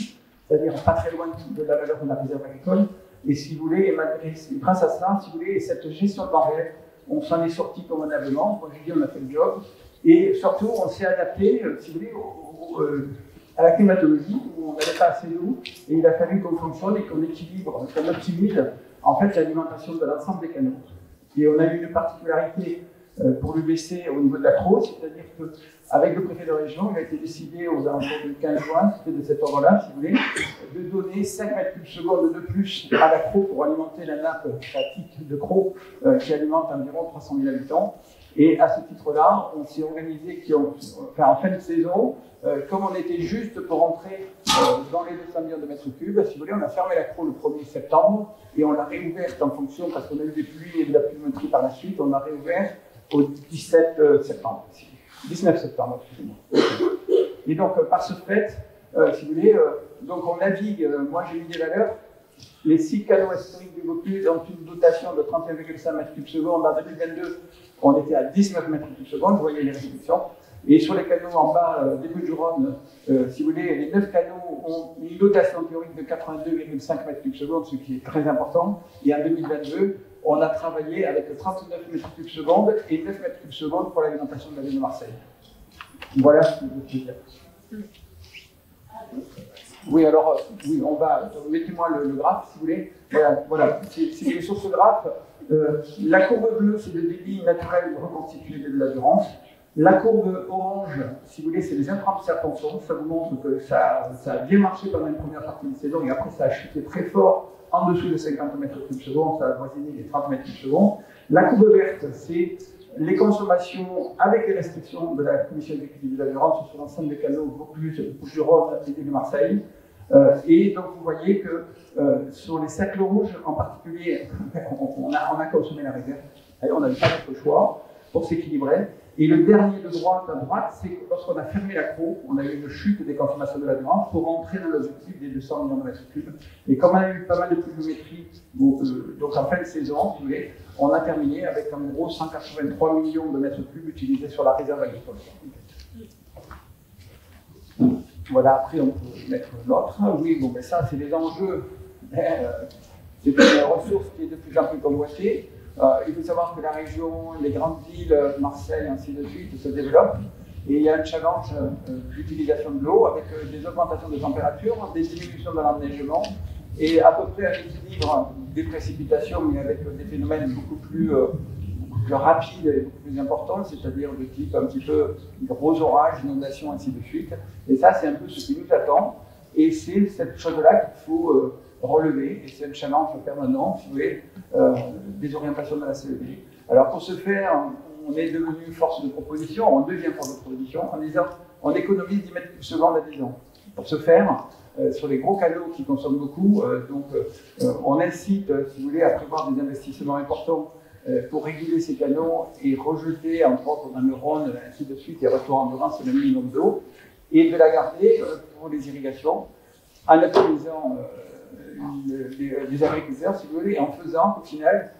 c'est-à-dire pas très loin de la valeur de la réserve agricole. Et si vous voulez, grâce à ça, si vous voulez, et cette gestion de temps réel, on s'en est sorti convenablement. Moi, je dis, on a fait le job. Et surtout, on s'est adapté, si vous voulez, à la climatologie, où on n'avait pas assez d'eau, et il a fallu qu'on fonctionne et qu'on équilibre, qu'on optimise, en fait, l'alimentation de l'ensemble des canaux. Et on a eu une particularité pour le baisser au niveau de la Crau, c'est-à-dire qu'avec le préfet de région, il a été décidé aux alentours du 15 juin, c'était de cet ordre-là, si vous voulez, de donner 5 mètres cubes secondes de plus à la Crau pour alimenter la nappe phréatique de Crau, qui alimente environ 300 000 habitants. Et à ce titre-là, on s'est organisé en fin de saison, comme on était juste pour entrer dans les 200 millions de mètres cubes, si vous voulez, on a fermé la Crau le 1er septembre et on l'a réouverte en fonction, parce qu'on a eu des pluies et de la pluviométrie par la suite, on l'a réouvert au 19 septembre, excusez-moi. Et donc, par ce fait, si vous voulez, donc on navigue, moi j'ai mis des valeurs, les 6 canaux historiques du Vaucluse ont une dotation de 31,5 mètres cubes secondes. En 2022, on était à 19 mètres cubes secondes, vous voyez les réductions. Et sur les canaux en bas des Bouches-du-Rhône, si vous voulez, les 9 canaux ont une dotation théorique de 82,5 mètres cubes secondes, ce qui est très important. Et en 2022, on a travaillé avec 39 mètres cubes secondes et 9 mètres cubes secondes pour l'alimentation de la ville de Marseille. Voilà ce que je peux dire. Oui, alors, oui, on va, mettez-moi le graphe si vous voulez. Voilà. C'est sur ce graphe, la courbe bleue, c'est le débit naturel reconstitué de la Durance. La courbe orange, si vous voulez, c'est les intrants de circonférence. Ça vous montre que ça a bien marché pendant une première partie de saison et après ça a chuté très fort en dessous de 50 mètres cubes secondes, ça a avoisiné les 30 mètres cubes secondes. La courbe verte, c'est les consommations avec les restrictions de la commission exécutive de la Durance sur l'ensemble des canaux Bouches-du-Rhône et de Marseille. Et donc vous voyez que sur les cercles rouges en particulier, on a consommé la réserve. On n'avait pas d'autre choix pour s'équilibrer. Et le dernier de droite à droite, c'est que lorsqu'on a fermé la CRO, on a eu une chute des consommations de la Durance pour rentrer dans l'objectif des 200 millions de mètres cubes. Et comme on a eu pas mal de pluviométrie, donc en fin de saison, si vous voulez, on a terminé avec en gros 183 millions de mètres cubes utilisés sur la réserve agricole. Voilà, après on peut mettre l'autre. Oui, bon, mais ça, c'est les enjeux. C'est une ressource qui est de plus en plus convoitée. Il faut savoir que la région, les grandes villes, Marseille, ainsi de suite, se développent. Et il y a un challenge d'utilisation de l'eau avec des augmentations de température, des diminutions de l'enneigement et à peu près un équilibre des précipitations, mais avec des phénomènes beaucoup plus rapides et beaucoup plus importants, c'est-à-dire de type un petit peu gros orages, inondations, ainsi de suite. Et ça, c'est un peu ce qui nous attend. Et c'est cette chose-là qu'il faut relever, et c'est un challenge permanent, si vous voulez, des orientations de la CED. Alors pour ce faire, on est devenu force de proposition, on devient force de proposition en disant on économise 10 mètres cubes secondes à 10 ans. Pour ce faire, sur les gros canaux qui consomment beaucoup, on incite, si vous voulez, à prévoir des investissements importants pour réguler ces canaux et rejeter, entre autres dans le Rhône, ainsi de suite, et retour en Durance le minimum d'eau, et de la garder pour les irrigations, en optimisant des agriculteurs, si vous voulez, et en faisant, au final,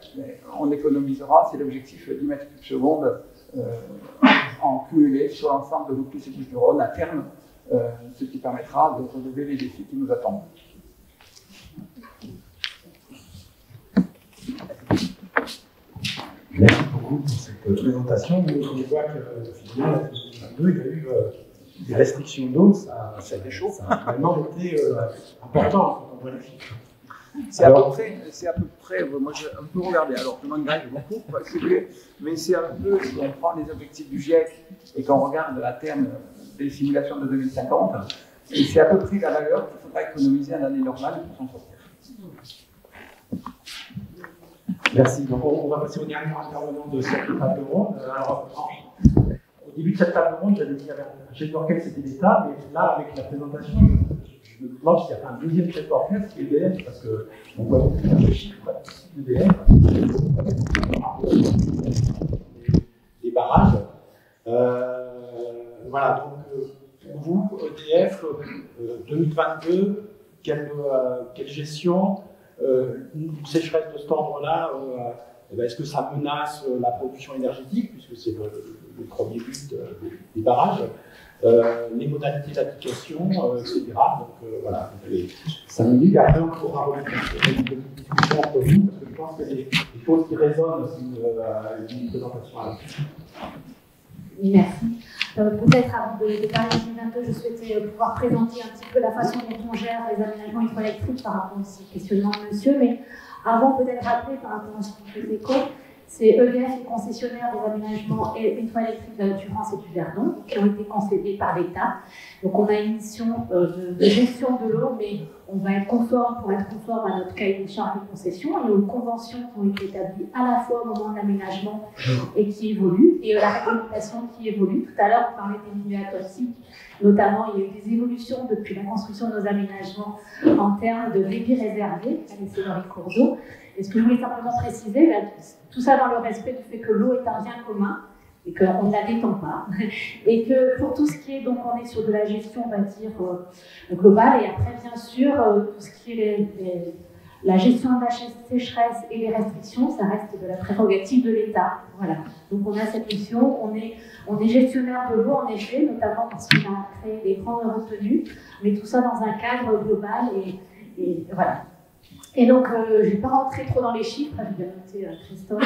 on économisera, c'est l'objectif, 10 mètres cubes secondes en cumulé sur l'ensemble de tous ces Bouches du Rhône à terme, ce qui permettra de relever les défis qui nous attendent. Merci beaucoup pour cette présentation. On voit que finalement, en 2022, il y a eu des restrictions d'eau, ça a été chaud. Ça a vraiment été important quand on voit les chiffres. C'est à peu près, moi j'ai un peu regardé, alors je m'engage beaucoup, mais c'est un peu, si on prend les objectifs du GIEC et qu'on regarde à terme des simulations de 2050, c'est à peu près la valeur qu'il faudra économiser en année normale pour s'en sortir. Merci. Donc on va passer au dernier intervenant de cette table ronde. Alors, au début de cette table ronde, j'avais dit un chef d'orchestre c'était l'État, mais là, avec la présentation, je me demande s'il y a un deuxième chef d'orchestre qui est EDF, parce qu'on voit beaucoup de chiffres d'EDF, des barrages. Voilà, donc vous, EDF, 2022, quelle gestion, une sécheresse de cet ordre-là, est-ce que ça menace la production énergétique, puisque c'est le premier but des barrages, les modalités d'application, etc. Donc voilà, donc les 5 minutes, et après on pourra remettre une discussion entre nous, parce que je pense que les choses qui résonnent d'une présentation à la fin. Merci. Peut-être avant de parler de 2022, je souhaitais pouvoir présenter un petit peu la façon dont on gère les aménagements hydroélectriques par rapport au questionnement de monsieur, mais avant peut-être rappeler par rapport à ce qu'on fait écho, c'est EDF, le concessionnaire des aménagements hydroélectriques de la Durance et du Verdon, qui ont été concédés par l'État. Donc on a une mission de gestion de l'eau, mais on va être conforme pour être conforme à notre cahier des charges de concession et aux conventions qui ont été établies à la fois au moment de l'aménagement et qui évoluent, et la réglementation qui évolue. Tout à l'heure, on parlait des milieux aquatiques, notamment il y a eu des évolutions depuis la construction de nos aménagements en termes de débit réservé à laisser dans les cours d'eau. Et ce que je voulais simplement préciser, tout ça dans le respect du fait que l'eau est un bien commun et qu'on ne la détend pas. Et que pour tout ce qui est, donc on est sur de la gestion, on va dire, globale, et après bien sûr, tout ce qui est la gestion de la sécheresse et les restrictions, ça reste de la prérogative de l'État. Voilà. Donc on a cette mission, on est gestionnaire de l'eau en effet, notamment parce qu'on a créé des grandes retenues, mais tout ça dans un cadre global et voilà. Et donc, je ne vais pas rentrer trop dans les chiffres, j'ai bien noté Christophe.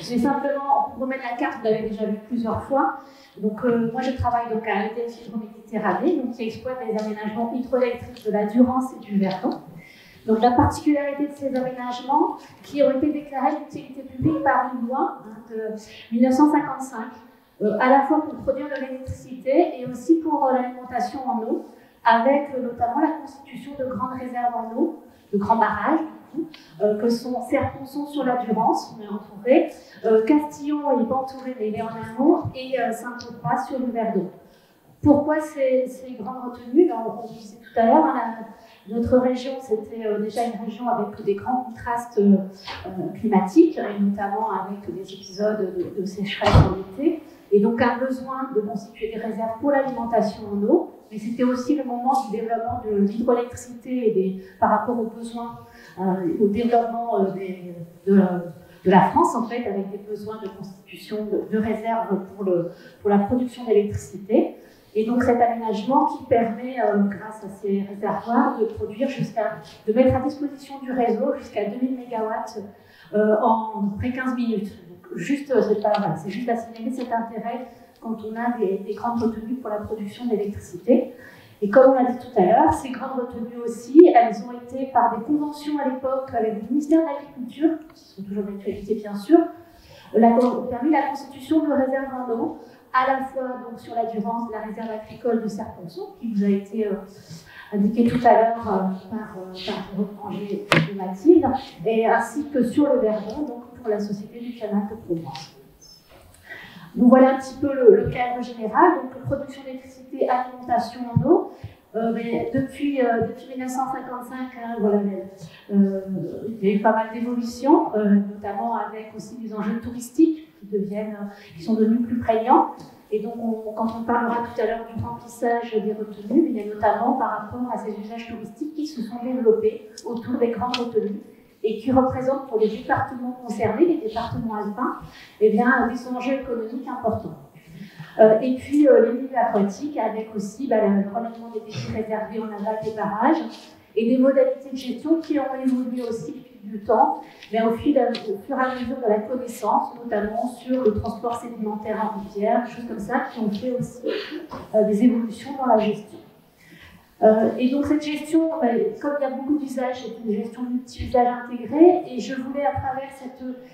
Je vais simplement vous remettre la carte, vous l'avez déjà vue plusieurs fois. Donc, moi, je travaille donc à EDF Hydro-Méditerranée, donc qui exploite les aménagements hydroélectriques de la Durance et du Verdon. Donc, la particularité de ces aménagements, qui ont été déclarés d'utilité publique par une loi de 1955, à la fois pour produire de l'électricité et aussi pour l'alimentation en eau, avec notamment la constitution de grandes réserves en eau, de grands barrages, que sont Serponçon sur la Durance, on est entouré, Castillon, il n'est pas entouré, mais il est en amont, et Saint-Aubras sur le Verdon. Pourquoi ces grandes retenues? On disait tout à l'heure, notre région, c'était déjà une région avec des grands contrastes climatiques, et notamment avec des épisodes de sécheresse en été, et donc un besoin de constituer des réserves pour l'alimentation en eau. Mais c'était aussi le moment du développement de l'hydroélectricité par rapport aux besoins, au développement de la France, en fait, avec des besoins de constitution de réserves pour la production d'électricité. Et donc cet aménagement qui permet, grâce à ces réservoirs, de mettre à disposition du réseau jusqu'à 2000 MW en près 15 minutes. Donc, c'est juste à signaler cet intérêt quand on a des grandes retenues pour la production d'électricité. Et comme on l'a dit tout à l'heure, ces grandes retenues aussi, elles ont été par des conventions à l'époque avec le ministère de l'Agriculture, qui sont toujours d'actualité bien sûr, ont permis la constitution de réserves en eau, à la fois donc, sur la Durance, la réserve agricole de Serponçon, qui vous a été indiquée tout à l'heure par Angers et Mathilde, et ainsi que sur le Verdon, donc pour la Société du Canal de Provence. Donc voilà un petit peu le cadre général. Donc production d'électricité, alimentation en eau. Depuis 1955, il y a eu pas mal d'évolutions, notamment avec aussi des enjeux touristiques qui sont devenus plus prégnants. Et donc, quand on parlera tout à l'heure du remplissage des retenues, il y a notamment par rapport à ces usages touristiques qui se sont développés autour des grandes retenues et qui représentent pour les départements concernés, les départements alpins, des enjeux économiques importants. Et puis les milieux aquatiques, avec aussi le relèvement des débits réservés en aval des barrages et des modalités de gestion qui ont évolué aussi depuis du temps, mais au fur et à mesure de la connaissance, notamment sur le transport sédimentaire en rivière, des choses comme ça, qui ont fait aussi des évolutions dans la gestion. Et donc cette gestion, comme il y a beaucoup d'usages, c'est une gestion multi-usage intégrée, et je voulais à travers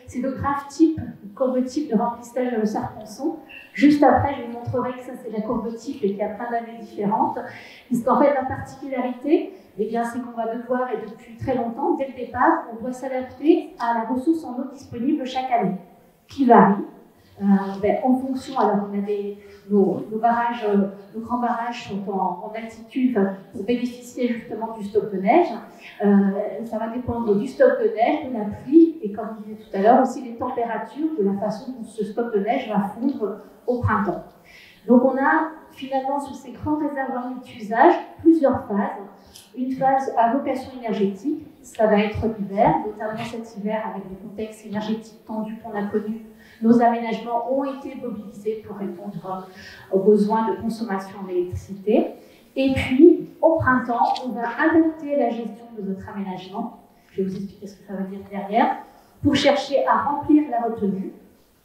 ces deux graphes type, courbe type de remplissage de Serponçon, juste après je vous montrerai que ça c'est la courbe type et qu'il y a plein d'années différentes, puisqu'en fait la particularité, c'est qu'on va devoir, et depuis très longtemps, dès le départ, on doit s'adapter à la ressource en eau disponible chaque année, qui varie. En fonction, alors on a nos barrages, nos grands barrages sont en altitude pour bénéficier justement du stock de neige. Ça va dépendre du stock de neige, de la pluie et comme je disais tout à l'heure aussi des températures, de la façon dont ce stock de neige va fondre au printemps. Donc on a finalement sur ces grands réservoirs multi-usages plusieurs phases. Une phase à vocation énergétique, ça va être l'hiver, notamment cet hiver avec des contextes énergétiques tendus qu'on a connus. Nos aménagements ont été mobilisés pour répondre aux besoins de consommation d'électricité. Et puis, au printemps, on va adapter la gestion de notre aménagement. Je vais vous expliquer ce que ça veut dire derrière. Pour chercher à remplir la retenue,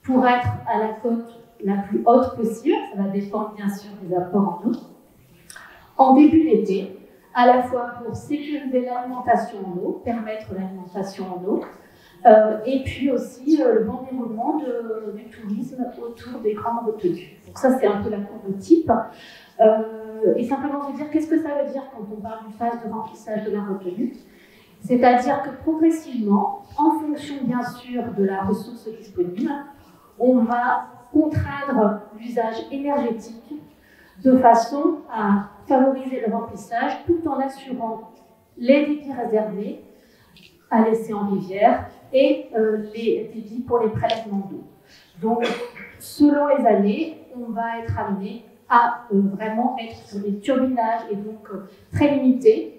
pour être à la cote la plus haute possible. Ça va dépendre bien sûr des apports en eau. En début d'été, à la fois pour sécuriser l'alimentation en eau, permettre l'alimentation en eau, et puis aussi le bon déroulement du tourisme autour des grandes retenues. Donc ça, c'est un peu la courbe type. Et simplement vous dire, qu'est-ce que ça veut dire quand on parle d'une phase de remplissage de la retenue? C'est-à-dire que progressivement, en fonction bien sûr de la ressource disponible, on va contraindre l'usage énergétique de façon à favoriser le remplissage tout en assurant les débits réservés à laisser en rivière et les débits pour les prélèvements d'eau. Donc, selon les années, on va être amené à vraiment être sur des turbinages et donc très limités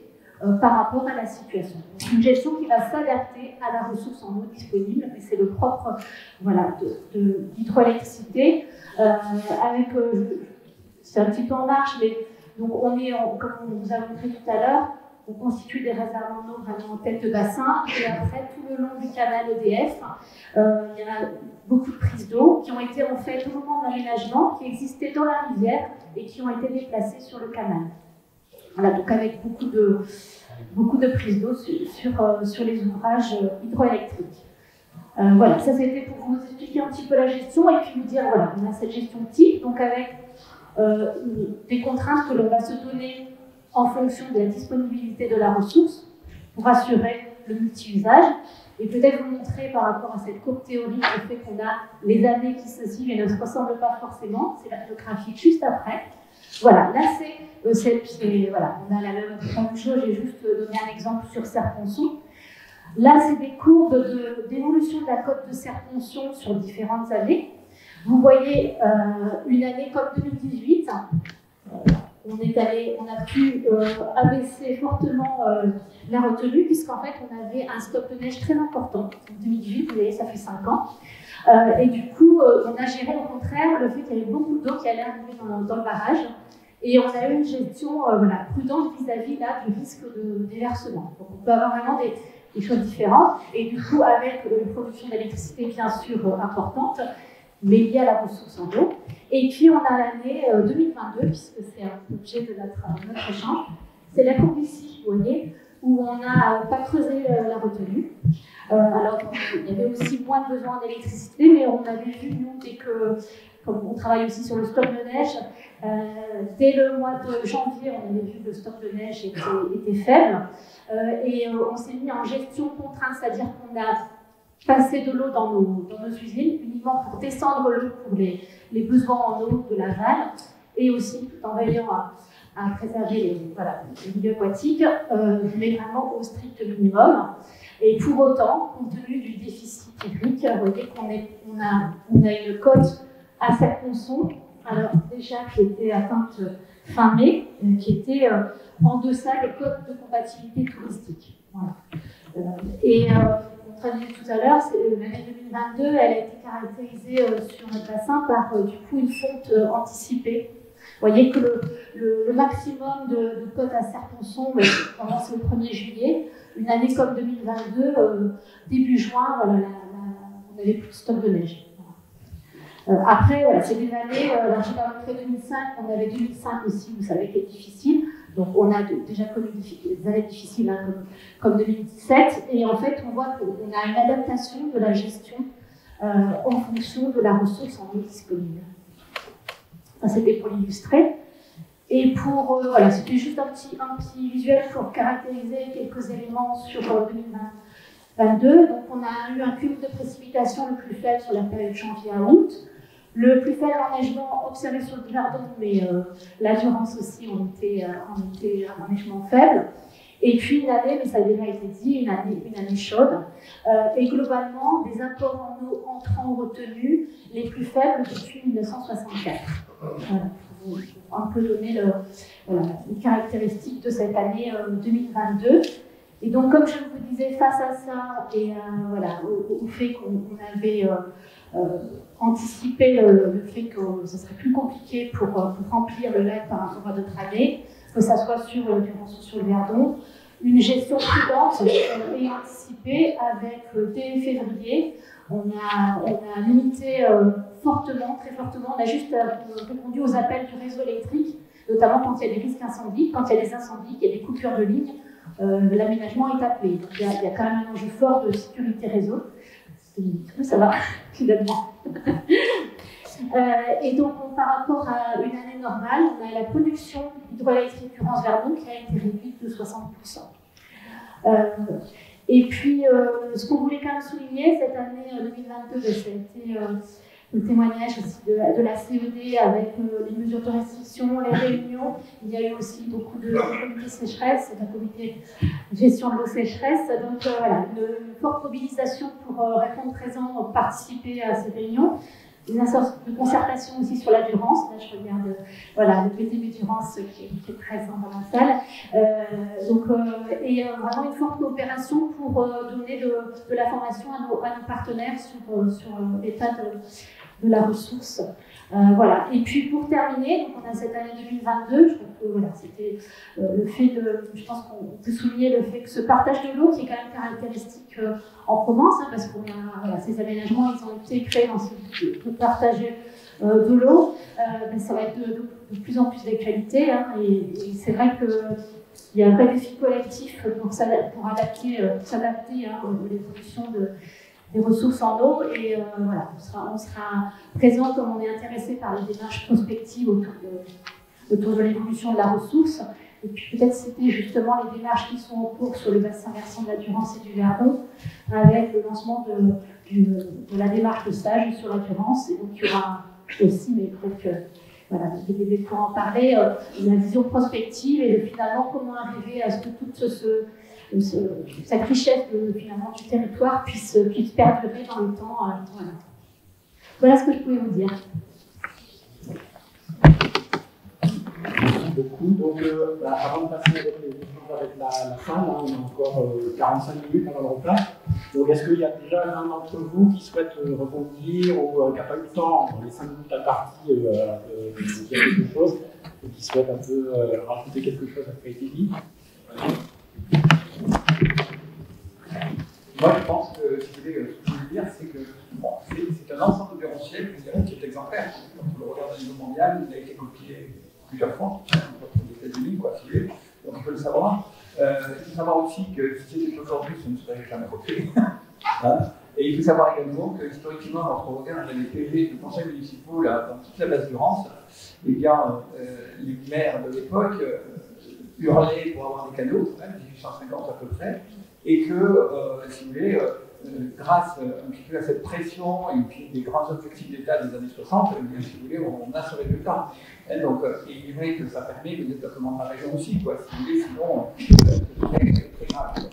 par rapport à la situation. Donc, une gestion qui va s'adapter à la ressource en eau disponible, et c'est le propre de l'hydroélectricité. C'est un petit peu en marche, mais donc comme on vous a montré tout à l'heure, on constitue des réserves en eau vraiment en tête de bassin. Et après, tout le long du canal EDF, il y a beaucoup de prises d'eau qui ont été en fait au moment de l'aménagement, qui existaient dans la rivière et qui ont été déplacées sur le canal. Voilà, donc avec beaucoup de prises d'eau sur les ouvrages hydroélectriques. Voilà, ça c'était pour vous expliquer un petit peu la gestion et puis vous dire, voilà, on a cette gestion type, donc avec des contraintes que l'on va se donner en fonction de la disponibilité de la ressource pour assurer le multi-usage et peut-être vous montrer par rapport à cette courbe théorique le fait qu'on a les années qui se suivent et ne se ressemblent pas forcément, c'est le graphique juste après. Voilà, là voilà, on a la même chose, j'ai juste donné un exemple sur Serre-Ponçon. Là, c'est des courbes d'évolution de la cote de Serre-Ponçon sur différentes années. Vous voyez une année comme 2018, on a pu abaisser fortement la retenue, puisqu'en fait, on avait un stock de neige très important. En 2018, vous voyez, ça fait 5 ans. Et du coup, on a géré au contraire le fait qu'il y avait beaucoup d'eau qui allait arriver dans le barrage. Et on a eu une gestion prudente vis-à-vis du risque de déversement. Donc, on peut avoir vraiment des choses différentes. Et du coup, avec une production d'électricité, bien sûr, importante, mais liée à la ressource en eau. Et puis, on a l'année 2022, puisque c'est l'objet de notre échange. C'est la courbe ici, vous voyez, où on n'a pas creusé la retenue. Alors, il y avait aussi moins de besoin d'électricité, mais on avait vu, nous, comme on travaille aussi sur le stock de neige, dès le mois de janvier, on avait vu que le stock de neige était faible. Et on s'est mis en gestion contrainte, c'est-à-dire qu'on a passé de l'eau dans nos usines, uniquement pour descendre l'eau pour les besoins en eau de l'aval, et aussi tout en veillant à préserver les milieux aquatiques, mais vraiment au strict minimum. Et pour autant, compte tenu du déficit hydrique, vous voyez qu'on a une cote à Serre-Ponçon, alors déjà qui était atteinte fin mai, qui était en deçà des cotes de compatibilité touristique. Voilà. On traduisait tout à l'heure, l'année 2022, elle a été caractérisée sur notre bassin par du coup une fonte anticipée. Vous voyez que le maximum de cotes à Serre-Ponçon commence le 1er juillet. Une année comme 2022, début juin, on n'avait plus de stock de neige. Après, c'est des années, j'ai pas montré 2005, on avait 2005 aussi, vous savez, qui est difficile. Donc on a déjà connu des années difficiles comme 2017. Et en fait, on voit qu'on a une adaptation de la gestion en fonction de la ressource en eau disponible. Ça, c'était pour l'illustrer. Et c'était juste un petit visuel pour caractériser quelques éléments sur 2022. Donc on a eu un cumul de précipitations le plus faible sur la période janvier à août. Le plus faible enneigement observé sur le Verdon, mais la Durance aussi ont été un enneigement faible. Et puis une année, mais ça a déjà été dit, une année chaude. Et globalement, des apports en eau entrant en retenue les plus faibles depuis 1964. Voilà, pour un peu donner les caractéristiques de cette année 2022. Et donc, comme je vous disais, face à ça, et au fait qu'on avait anticipé le fait que ce serait plus compliqué pour remplir le lac par rapport à d'autres années, que ça soit sur Durance ou sur le Verdon, une gestion prudente et anticipée avec, dès février, on a limité fortement, très fortement, on a juste répondu aux appels du réseau électrique, notamment quand il y a des risques incendies, quand il y a des incendies, qu'il y a des coupures de lignes, l'aménagement est appelé. Donc il y a quand même un enjeu fort de sécurité réseau. Ça va, finalement. Et donc, par rapport à une année normale, on a la production hydroélectrique Durance-Verdon qui a été réduite de 60%. Et puis, ce qu'on voulait quand même souligner, cette année 2022, ça a été le témoignage aussi de la CED avec les mesures de restriction, les réunions. Il y a eu aussi beaucoup de comités sécheresse, d'un comité de gestion de l'eau sécheresse. Donc une forte mobilisation pour répondre présent, participer à ces réunions. Une instance de concertation aussi sur la Durance. Là, je regarde le PDB Durance qui est présent dans la salle. Vraiment une forte coopération pour donner de la formation à nos partenaires sur l'état la ressource. Voilà. Et puis pour terminer, donc on a cette année 2022, je trouve que voilà, c'était le fait de, je pense qu'on peut souligner le fait que ce partage de l'eau qui est quand même caractéristique en Provence, hein, parce qu'on a voilà, ces aménagements, ils ont été créés dans ce but de partager de l'eau, ça va être de plus en plus d'actualité, hein, et c'est vrai qu'il y a un vrai défi collectif pour s'adapter hein, à l'évolution des ressources en eau, et voilà, on sera présent comme on est intéressé par les démarches prospectives autour de l'évolution de la ressource. Et puis peut-être c'était justement les démarches qui sont en cours sur le bassin versant de la Durance et du Verdon, avec le lancement de la démarche de stage sur la Durance. Et donc il y aura aussi, mais peut-être voilà, pour en parler, la vision prospective et finalement comment arriver à ce que toute cette richesse finalement du territoire puisse perdurer dans le temps. Voilà ce que je pouvais vous dire. Merci beaucoup. Donc, avant de passer avec la fin, là, on a encore 45 minutes avant le repas. Donc, est-ce qu'il y a déjà l'un d'entre vous qui souhaite rebondir ou qui n'a pas eu le temps, dans les 5 minutes imparties, de dire quelque chose, ou qui souhaite un peu rajouter quelque chose à ce qui a été dit? Moi, je pense que, si vous voulez, ce que je veux dire, c'est que bon, c'est un ensemble de référentiel, je dirais, qui est exemplaire. Quand on le regarde au niveau mondial, il a été copié plusieurs fois, aux États-Unis, quoi, si vous voulez. Donc, on peut le savoir. Il faut savoir aussi que si c'était aujourd'hui, ça ne serait jamais copié. Hein. Et il faut savoir également que, historiquement, quand on regarde les PV de conseils municipaux là, dans toute la base Durance, eh bien, les maires de l'époque hurlaient pour avoir des canaux, 1850 à peu près, et que, si vous voulez, grâce un petit peu à cette pression et puis des grands objectifs d'État des années 60, eh bien, si vous voulez, on a ce résultat. Et donc, et il est vrai que ça permet le développement de la région aussi, quoi, si vous voulez, sinon, c'est très grave. Quoi,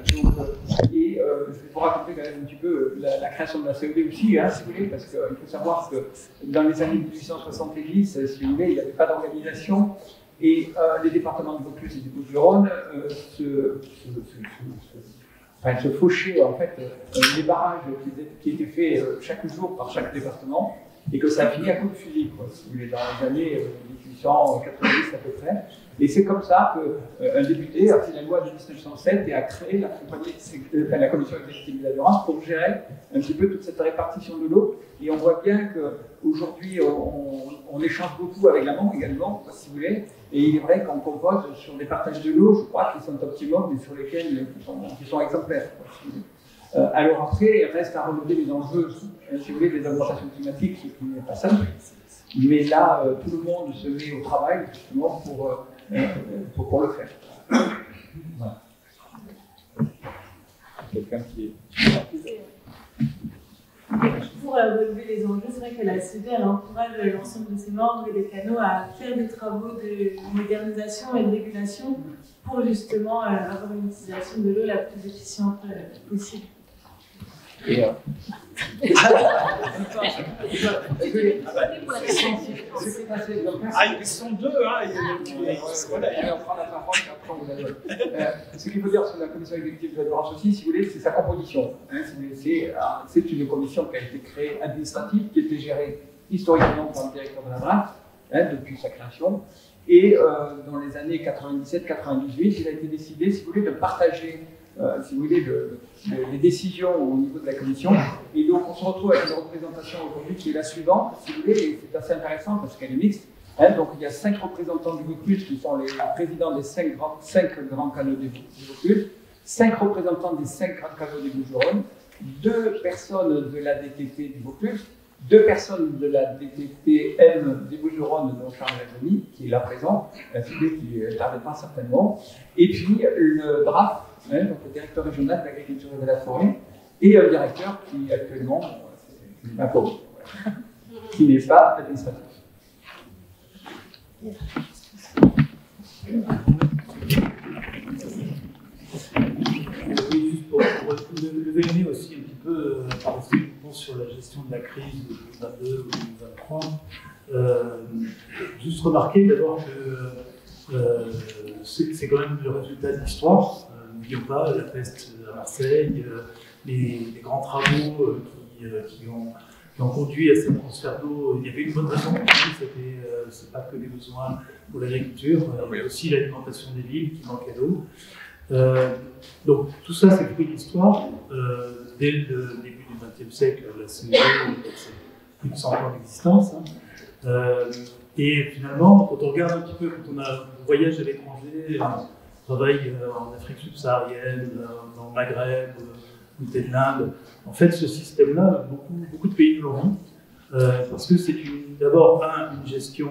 si vous voulez. Et je vais vous raconter quand même un petit peu la création de la CED aussi, hein, si vous voulez, parce qu'il faut savoir que dans les années 1870, si vous voulez, il n'y avait pas d'organisation. Et les départements de Vaucluse et du Bouches-du-Rhône se fauchaient en fait les barrages qui étaient faits chaque jour par chaque département, et que ça a fini à coup de fusil, quoi, si vous voulez, dans les années 1890 à peu près. Et c'est comme ça qu'un député a fait la loi de 1907 et a créé la commission exécutive de la Durance pour gérer un petit peu toute cette répartition de l'eau. Et on voit bien qu'aujourd'hui, on échange beaucoup avec la Manche également, si vous voulez. Et il est vrai qu'on compose sur des partages de l'eau, je crois, qui sont optimums, mais sur lesquels qui sont exemplaires. Alors après, il reste à relever les enjeux, si vous voulez, des adaptations climatiques, ce qui n'est pas simple. Mais là, tout le monde se met au travail, justement, pour le faire. Voilà. Quelqu'un qui est... Pour relever les enjeux, c'est vrai que la CED encourage l'ensemble de ses membres et des canaux à faire des travaux de modernisation et de régulation pour justement avoir une utilisation de l'eau la plus efficiente possible. Et ils sont deux, hein. Ce qu'il faut dire sur la commission exécutive de la Durance aussi, si vous voulez, c'est sa composition. Hein, c'est une commission qui a été créée administrative, qui était gérée historiquement par le directeur de la DRAC, depuis sa création. Et dans les années 97-98, il a été décidé, si vous voulez, de partager si vous voulez, les décisions au niveau de la commission. Et donc, on se retrouve avec une représentation aujourd'hui qui est la suivante, si vous voulez, et c'est assez intéressant parce qu'elle est mixte. Hein, donc, il y a 5 représentants du Vaucluse qui sont les présidents des 5 grands canaux du Vaucluse, 5 représentants des 5 grands canaux des Bouches-du-Rhône, 2 personnes de la DTT du Vaucluse, 2 personnes de la DTTM des Bouches-du-Rhône, dont Charles Lagoni, qui est là présent, la figure qui ne tardait pas certainement, et puis le DRAF, donc le directeur régional de l'agriculture et de la forêt, et un directeur qui actuellement, c'est ma pauvre, qui n'est pas administratif. Oui, juste pour lever le nez aussi un petit peu par ce qui pense sur la gestion de la crise de 2022 ou 2023. Juste remarquer d'abord que c'est quand même le résultat de l'histoire. N'oublions pas la peste à Marseille, les grands travaux qui ont ont conduit à ces transferts d'eau. Il y avait une bonne raison, c'est pas que les besoins pour l'agriculture, mais aussi l'alimentation des villes qui manquaient d'eau. Donc tout ça, c'est le fruit de l'histoire. Dès le début du XXe siècle, la CEE, c'est plus de 100 ans d'existence. Et finalement, quand on regarde un petit peu, quand on voyage à l'étranger, on travaille en Afrique subsaharienne, dans le Maghreb, ou de l'Inde, en fait, ce système-là, beaucoup de pays l'ont parce que c'est d'abord une gestion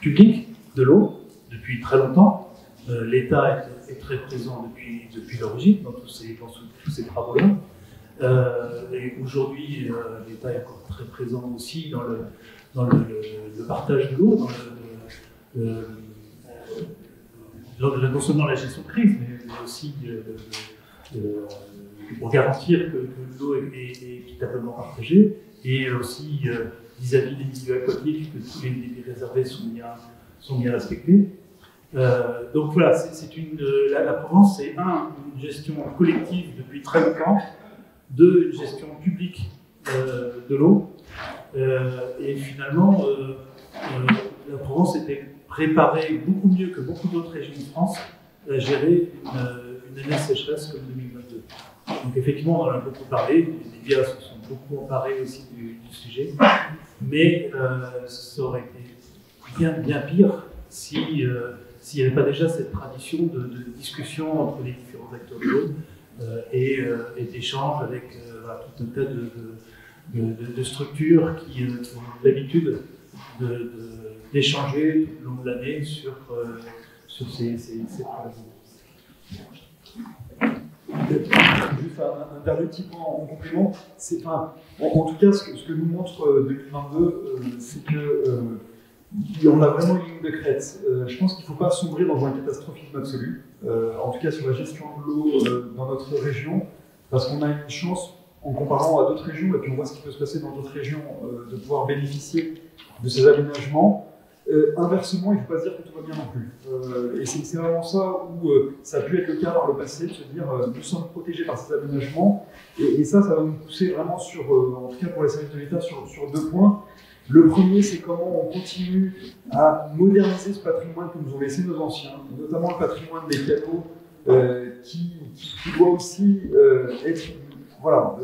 publique de l'eau depuis très longtemps. L'État est très présent depuis l'origine dans tous ces travaux-là. Et aujourd'hui, l'État est encore très présent aussi dans le partage de l'eau, non seulement la gestion de crise, mais aussi pour garantir que l'eau est équitablement partagée, et aussi vis-à-vis des milieux aquatiques, que tous les débits réservés sont bien respectés. Donc voilà, la Provence, c'est une gestion collective depuis très longtemps, deux, une gestion publique de l'eau, et finalement, la Provence était préparée beaucoup mieux que beaucoup d'autres régions de France à gérer une année de sécheresse comme 2022. Donc effectivement, on en a beaucoup parlé, les médias se sont beaucoup emparés aussi du sujet, mais ça aurait été bien pire s'il n'y avait pas déjà cette tradition de discussion entre les différents acteurs de l'eau et d'échanges avec tout un tas de structures qui ont l'habitude d'échanger tout au long de l'année sur ces problèmes. Juste un dernier petit point en complément, en tout cas, ce que nous montre 2022, c'est que on a vraiment une ligne de crête. Je pense qu'il ne faut pas sombrer dans un catastrophisme absolu, en tout cas sur la gestion de l'eau dans notre région, parce qu'on a une chance, en comparant à d'autres régions, et puis on voit ce qui peut se passer dans d'autres régions, de pouvoir bénéficier de ces aménagements. Inversement, il ne faut pas se dire que tout va bien non plus. Et c'est vraiment ça où ça a pu être le cas par le passé, de se dire nous sommes protégés par ces aménagements. Et ça va nous pousser vraiment en tout cas pour les services de l'État, sur deux points. Le premier, c'est comment on continue à moderniser ce patrimoine que nous ont laissé nos anciens, notamment le patrimoine des canaux, qui doit aussi être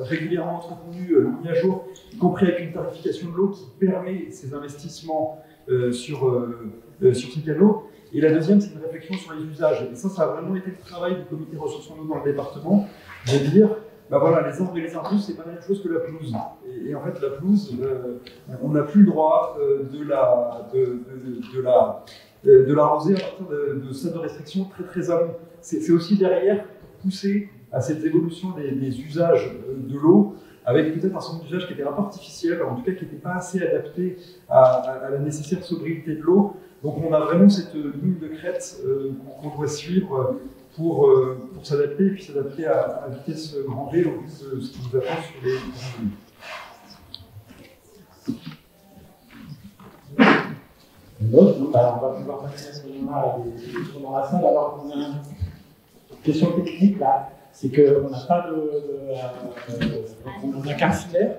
régulièrement entretenu, mis à jour, y compris avec une tarification de l'eau qui permet ces investissements sur ces canaux. Et la deuxième, c'est une réflexion sur les usages. Et ça a vraiment été le travail du comité ressources en eau dans le département, de dire, les arbres et les arbustes, c'est pas la même chose que la pelouse. Et en fait, la pelouse, on n'a plus le droit de l'arroser à partir de stades de restriction très très amont. C'est aussi derrière pour pousser à cette évolution des usages de l'eau, avec peut-être un certain nombre d'usages qui étaient un peu artificiels, en tout cas qui n'étaient pas assez adaptés à la nécessaire sobriété de l'eau. Donc on a vraiment cette ligne de crête qu'on doit suivre pour s'adapter, et puis s'adapter à la vitesse grand V, donc ce qui nous attend sur les grandes on va pouvoir passer à ce moment-là à des questions dans la salle. Alors, on a une question technique là, c'est qu'on n'a pas on n'a qu'un filet,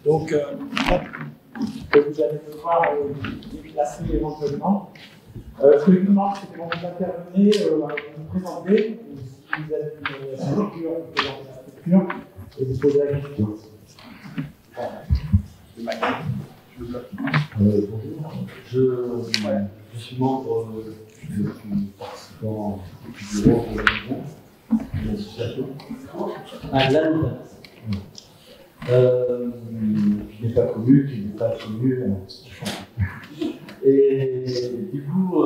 donc vous allez devoir déplacer éventuellement. Ce que je vous demande, c'est que quand vous intervenez, vous présentez, si vous avez une structure, vous présentez la structure et vous posez la question. Bonjour, je suis membre du participant du bureau de l'association à l'Inde. Qui n'est pas connu, qui n'est pas connu. Et du coup,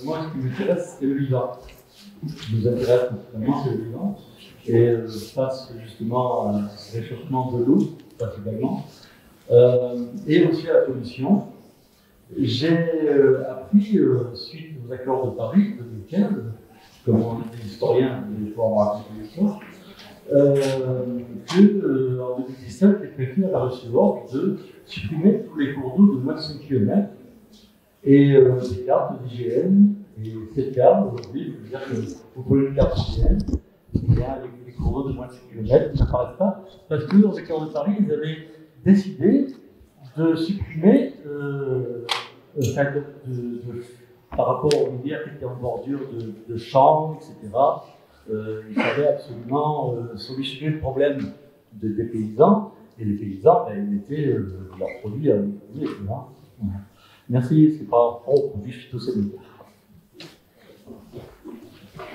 moi, ce qui m'intéresse, c'est le vivant. Ce qui nous intéresse principalement, c'est le vivant. Et face justement à ce réchauffement de l'eau, principalement, et aussi à la pollution. J'ai appris, suite aux accords de Paris de 2015, comme on est des historiens, il faut en raconter l'histoire, qu'en 2017, les préfets avaient reçu l'ordre de supprimer tous les cours d'eau de moins de 5 km et des cartes d'hygiène. Et cette carte, aujourd'hui, je veux dire que vous prenez une carte d'hygiène, il y a les cours d'eau de moins de 5 km qui n'apparaissent pas, parce que dans les accords de Paris, ils avaient décidé de supprimer, par rapport aux rivières qui étaient en bordure de champs, etc., il fallait absolument solutionner le problème des paysans, et les paysans, ben, ils mettaient leurs produits à l'utiliser. Voilà. Merci, c'est pas trop produit phytosanitaire.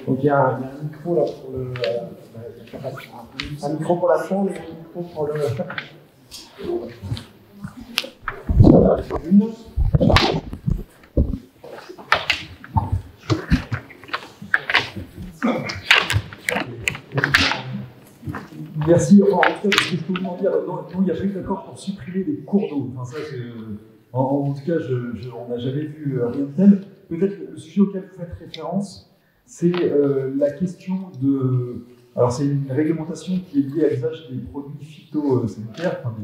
Donc il y a un micro là pour le. Un micro pour la chambre et un micro pour le. Une. Merci. Enfin, en tout cas, ce que je peux vous en dire, non, il n'y a pas eu d'accord pour supprimer des cours d'eau. Enfin, ça, en tout cas, on n'a jamais vu rien de tel. Peut-être le sujet auquel vous faites référence, c'est la question de. Alors, c'est une réglementation qui est liée à l'usage des produits phytosanitaires, enfin,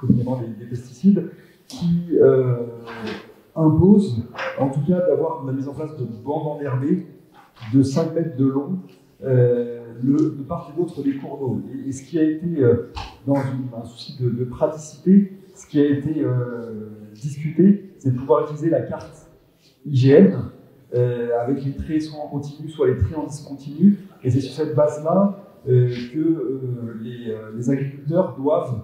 communément des pesticides, qui impose, en tout cas, d'avoir la mise en place de bandes enherbées de 5 mètres de long de part et d'autre des cours d'eau. Et ce qui a été, dans un souci de praticité, ce qui a été discuté, c'est de pouvoir utiliser la carte IGN avec les traits soit en continu, soit les traits en discontinu. Et c'est sur cette base-là que les agriculteurs doivent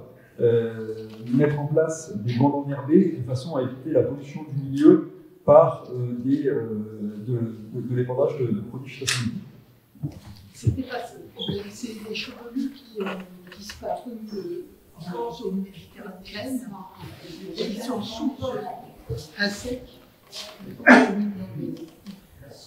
mettre en place des bandes enherbées de façon à éviter la pollution du milieu par de l'épandage de produits phytosanitaires. C'était pas ça le problème, c'est les chevelus qui ont disparu en zone méditerranéenne et ils sont souvent à sec.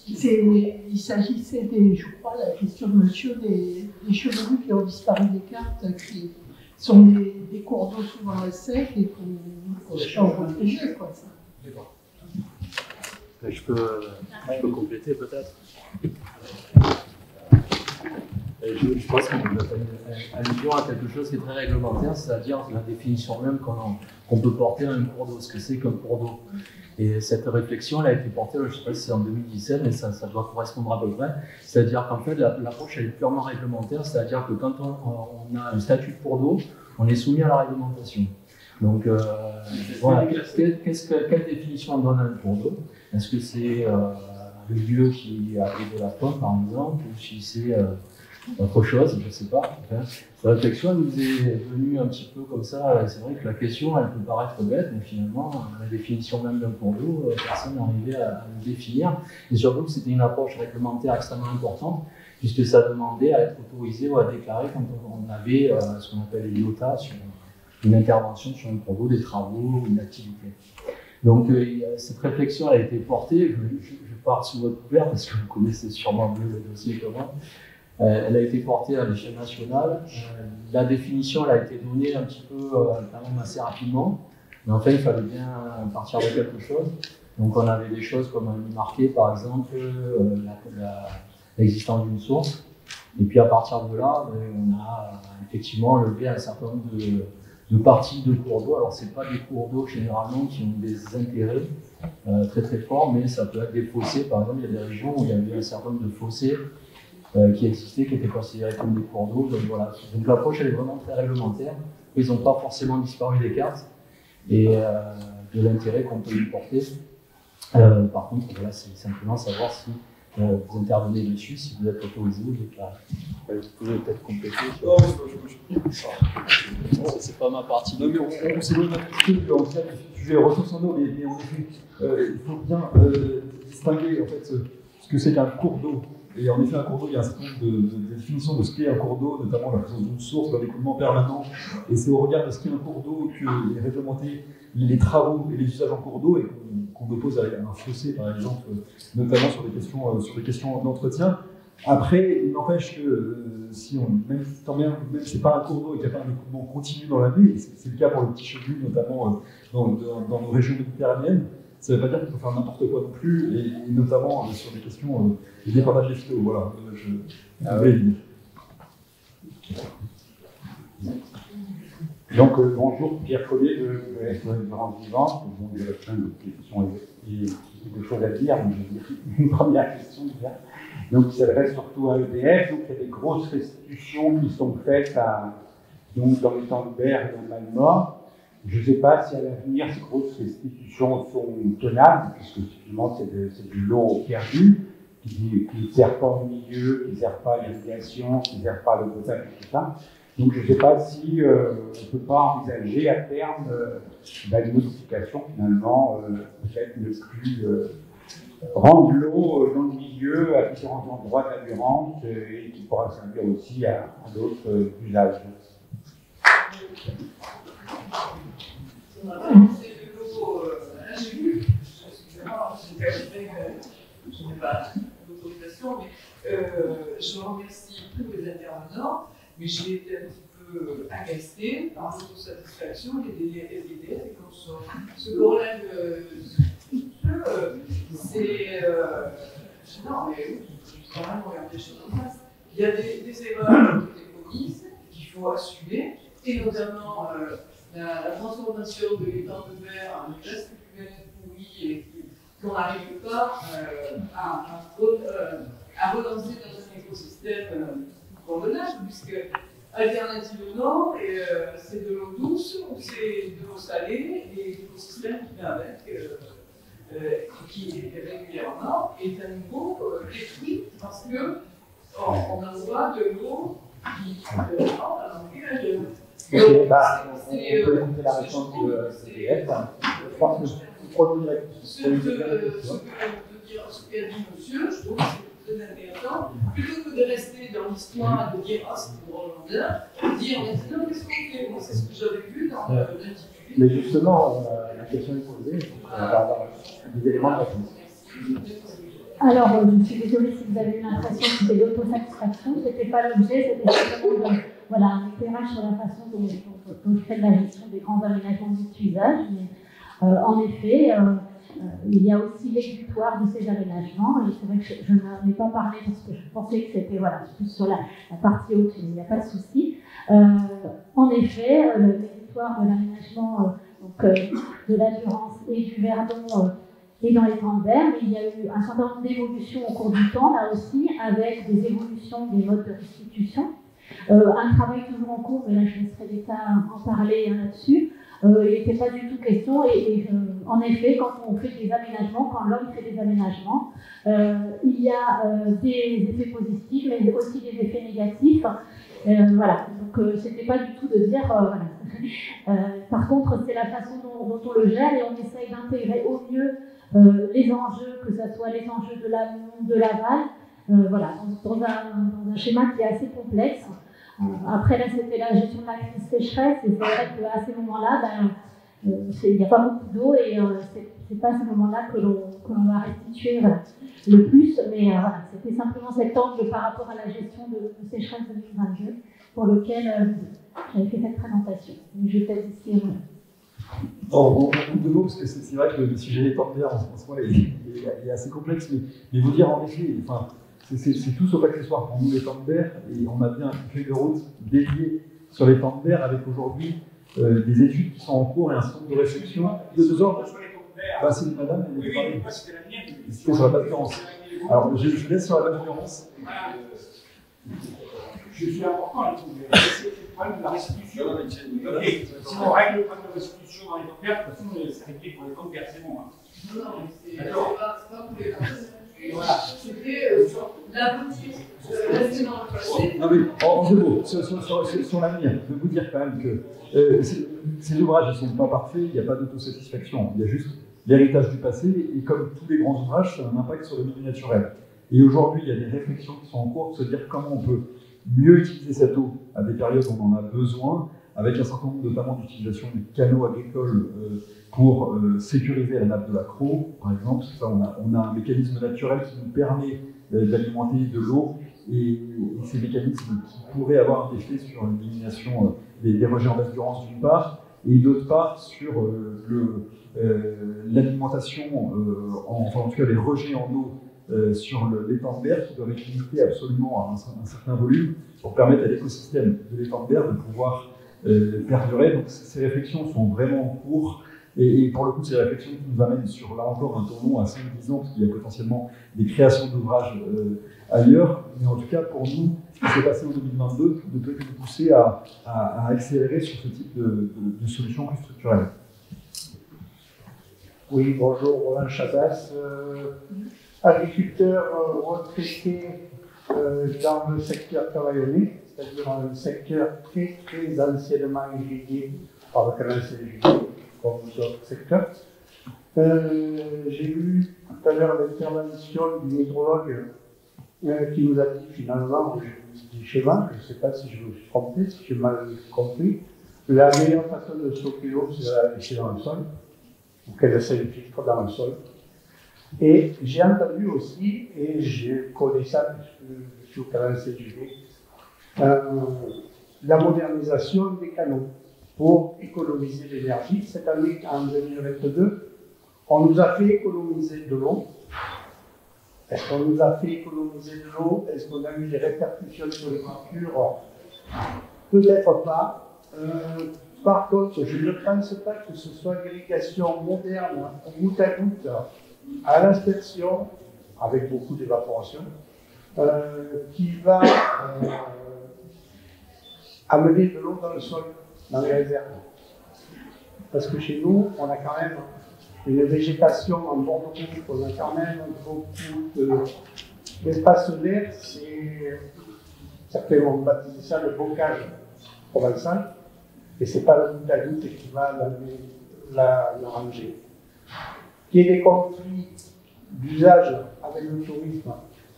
Il s'agissait je crois, la question de monsieur, des chevelus qui ont disparu des cartes, qui sont des cours d'eau souvent à sec et qu'on change de projet, quoi, ça. D'accord. Je peux compléter peut-être. Je pense qu'on a fait allusion à quelque chose qui est très réglementaire, c'est-à-dire la définition même qu'on peut porter à un cours d'eau, ce que c'est qu'un cours d'eau. Et cette réflexion elle a été portée, je ne sais pas si c'est en 2017, mais ça doit correspondre à peu près. C'est-à-dire qu'en fait, l'approche elle est purement réglementaire, c'est-à-dire que quand on a un statut de cours d'eau, on est soumis à la réglementation. Donc, voilà. Quelle définition on donne à un cours d'eau? Est-ce que c'est le lieu qui a de la faune, par exemple, ou si c'est autre chose, je ne sais pas. Enfin, cette réflexion nous est venue un petit peu comme ça. C'est vrai que la question, elle peut paraître bête, mais finalement, la définition même d'un cours d'eau, personne n'est arrivé à le définir. Et surtout que c'était une approche réglementaire extrêmement importante, puisque ça demandait à être autorisé ou à déclarer quand on avait ce qu'on appelle les IOTA sur une intervention sur un cours d'eau, des travaux, une activité. Donc, cette réflexion elle a été portée. Je pars sous votre couvert parce que vous connaissez sûrement mieux le dossier que moi. Elle a été portée à l'échelle nationale. La définition elle a été donnée un petit peu quand même assez rapidement. Mais en fait, il fallait bien partir de quelque chose. Donc, on avait des choses comme marquer, par exemple, l'existence d'une source. Et puis, à partir de là, on a effectivement levé un certain nombre de parties de cours d'eau. Alors, ce n'est pas des cours d'eau généralement qui ont des intérêts très très forts, mais ça peut être des fossés. Par exemple, il y a des régions où il y avait un certain nombre de fossés qui existaient, qui étaient considérés comme des cours d'eau. Donc voilà. Donc l'approche elle est vraiment très réglementaire. Ils n'ont pas forcément disparu des cartes et de l'intérêt qu'on peut y porter. Par contre, voilà, c'est simplement savoir si vous intervenez dessus, si vous êtes autorisé ou déclaré. Vous pouvez peut-être compléter. C'est pas ma partie. Non, mais on s'éloigne un petit peu en fait du sujet ressources en eau, mais en effet, il faut bien distinguer en fait ce que c'est qu'un cours d'eau. Et en effet, un cours d'eau, il y a un certain nombre de définitions de ce qu'est un cours d'eau, notamment la présence d'une source, d'un écoulement permanent. Et c'est au regard de ce qu'est un cours d'eau que est réglementé les travaux et les usages en cours d'eau et qu'on oppose à un fossé, par exemple, notamment sur des questions d'entretien. Après, il n'empêche que si même si c'est pas un cours d'eau et qu'il n'y a pas un écoulement continu dans l'année, c'est le cas pour le petit chevelu, notamment dans nos régions méditerranéennes, ça ne veut pas dire qu'il faut faire n'importe quoi non plus, et notamment sur des questions de dépannage des phytos. Voilà, je voulais le dire. Donc, bonjour, Pierre Collet de l'Espérance Vivante. Bon, il y a plein de questions et de choses à dire, mais j'ai une première question déjà. Donc, il s'adresse surtout à EDF. Donc, il y a des grosses restitutions qui sont faites donc, dans les temps de Berre et dans le Malmort. Je ne sais pas si à l'avenir ces grosses restitutions sont tenables, puisque effectivement c'est de l'eau perdue, qui ne sert pas au milieu, qui ne sert pas à l'irrigation, qui ne sert pas à l'eau potable, et tout ça. Donc je ne sais pas si on ne peut pas envisager à terme une modification finalement, peut-être ne plus rendre l'eau dans le milieu à différents endroits de la Durance et qui pourra servir aussi à d'autres usages. C'est de l'eau à l'injus. Excusez-moi, je n'ai pas d'autorisation, mais je remercie tous les intervenants, mais j'ai été un petit peu agacée par l'autosatisfaction et des délais qu'on sort. Ce qu'on lève, c'est. Non, mais oui, il faut quand même regarder les choses en face. Il y a des erreurs qui ont été commises qu'il faut assumer, et notamment la transformation de l'étang de mer en reste cuvette pourri et qu'on n'arrive pas à relancer dans un écosystème convenable, puisque alternativement, c'est de l'eau douce ou c'est de l'eau salée, et l'écosystème qui vient avec, qui régulièrement est à nouveau détruit parce qu'on envoie de l'eau qui rentre dans l'envie. Ok, bah, on peut écouter la réponse de CDF. Je pense que je produirai. Ce qu'a dit monsieur, je trouve que c'est très intéressant. Plutôt que de rester dans l'histoire et de dire ah, c'est pour Hollandais, dire maintenant qu'est-ce qu'on fait. Moi, c'est ce que j'avais vu dans l'intitulé. Mais justement, la question est posée, on va avoir des éléments de réponse. Alors, je suis désolée si vous avez eu l'impression que c'était l'autosatisfaction, ce n'était pas l'objet, c'était simplement voilà, un éclairage sur la façon dont je fais de la gestion des grands aménagements multi-usages. En effet, il y a aussi l'exutoire de ces aménagements, et c'est vrai que je n'en ai pas parlé parce que je pensais que c'était voilà, plus sur la partie haute, il n'y a pas de souci. En effet, l'exutoire de l'aménagement de la Durance et du Verdon et dans les temps de mer, mais il y a eu un certain nombre d'évolutions au cours du temps, là aussi, avec des évolutions des modes de restitution. Un travail toujours en cours, mais là je laisserai l'État en parler là-dessus. Il n'était pas du tout question, en effet, quand on fait des aménagements, quand l'homme fait des aménagements, il y a des effets positifs, mais aussi des effets négatifs. Voilà, donc c'était pas du tout de dire voilà. Par contre, c'est la façon dont on le gère et on essaye d'intégrer au mieux les enjeux, que ce soit les enjeux de l'amont, de l'aval, voilà, dans un schéma qui est assez complexe. Après, là, c'était la gestion de la crise sécheresse, et c'est vrai qu'à ces moments-là, il n'y a pas beaucoup d'eau, et c'est pas à ce moment-là que l'on va restituer voilà, le plus, mais voilà, c'était simplement cet angle par rapport à la gestion de sécheresse 2022 pour lequel j'avais fait cette présentation. Je vais peut-être ici. En beaucoup de mots, parce que c'est vrai que le sujet des temps de mer en soi est assez complexe, mais vous dire en effet, enfin, c'est tout sauf accessoire pour nous les temps de mer, et on a bien une feuille de route dédiée sur les temps de mer avec aujourd'hui des études qui sont en cours et un certain nombre de réflexions de 2 ordres. Bah, c'est madame, elle était parlée. C'était sur la base Durance. Alors, je laisse sur la base Durance. Je suis important à trouver. C'est le problème de la restitution. Si on règle le problème de la restitution dans les temps de mer, de toute façon, c'est réglé pour les temps de mer, c'est bon. Non, mais c'est pas pour les temps. Voilà. C'était l'aboutir, rester dans le passé. Non, mais en 2 mots, sur l'avenir, de vous dire quand même que ces ouvrages ne sont pas parfaits, il n'y a pas d'autosatisfaction, il y a juste l'héritage du passé, et comme tous les grands ouvrages, ça a un impact sur le milieu naturel. Et aujourd'hui, il y a des réflexions qui sont en cours de se dire comment on peut mieux utiliser cette eau à des périodes où on en a besoin, avec un certain nombre notamment d'utilisation des canaux agricoles pour sécuriser la nappe de la Crau, par exemple. Ça, on a un mécanisme naturel qui nous permet d'alimenter de l'eau, et ces mécanismes qui pourraient avoir un effet sur l'élimination des rejets en basse Durance d'une part, et d'autre part sur l'alimentation, enfin en tout cas les rejets en eau sur l'étang de mer qui doivent être limités absolument à un certain volume pour permettre à l'écosystème de l'étang de mer de pouvoir perdurer. Donc ces réflexions sont vraiment en cours Et pour le coup, c'est la réflexion qui nous amène sur, là encore, un tournant à 5-10 ans, parce qu'il y a potentiellement des créations d'ouvrages ailleurs. Mais en tout cas, pour nous, ce qui s'est passé en 2022 ne peut que nous pousser à accélérer sur ce type de solutions plus structurelles. Oui, bonjour, Roland Chabas, agriculteur retraité dans le secteur cavaillonné, c'est-à-dire un secteur très très anciennement irrigué par le canal Saint-Julier, comme d'autres secteurs. J'ai lu tout à l'heure l'intervention du météorologue qui nous a dit finalement, du schéma, je ne sais pas si je me suis trompé, si j'ai mal compris, la meilleure façon de stocker l'eau, c'est de la laisser dans le sol, ou qu'elle s'infiltre dans le sol. Et j'ai entendu aussi, et je connais ça puisque je suis au canal Saint-Julier, la modernisation des canaux pour économiser l'énergie. Cette année, en 2022, on nous a fait économiser de l'eau. Est-ce qu'on nous a fait économiser de l'eau? Est-ce qu'on a eu des répercussions sur les cultures? Peut-être pas. Par contre, je ne pense pas que ce soit une irrigation moderne, goutte à goutte, à l'aspersion, avec beaucoup d'évaporation, qui va amener de l'eau dans le sol, dans les réserves. Parce que chez nous, on a quand même une végétation en bord de route, on a quand même beaucoup d'espace vert, certains vont baptiser ça le bocage provençal, et ce n'est pas le goutte à goutte qui va l'arranger. Qu'il y ait des conflits d'usage avec le tourisme,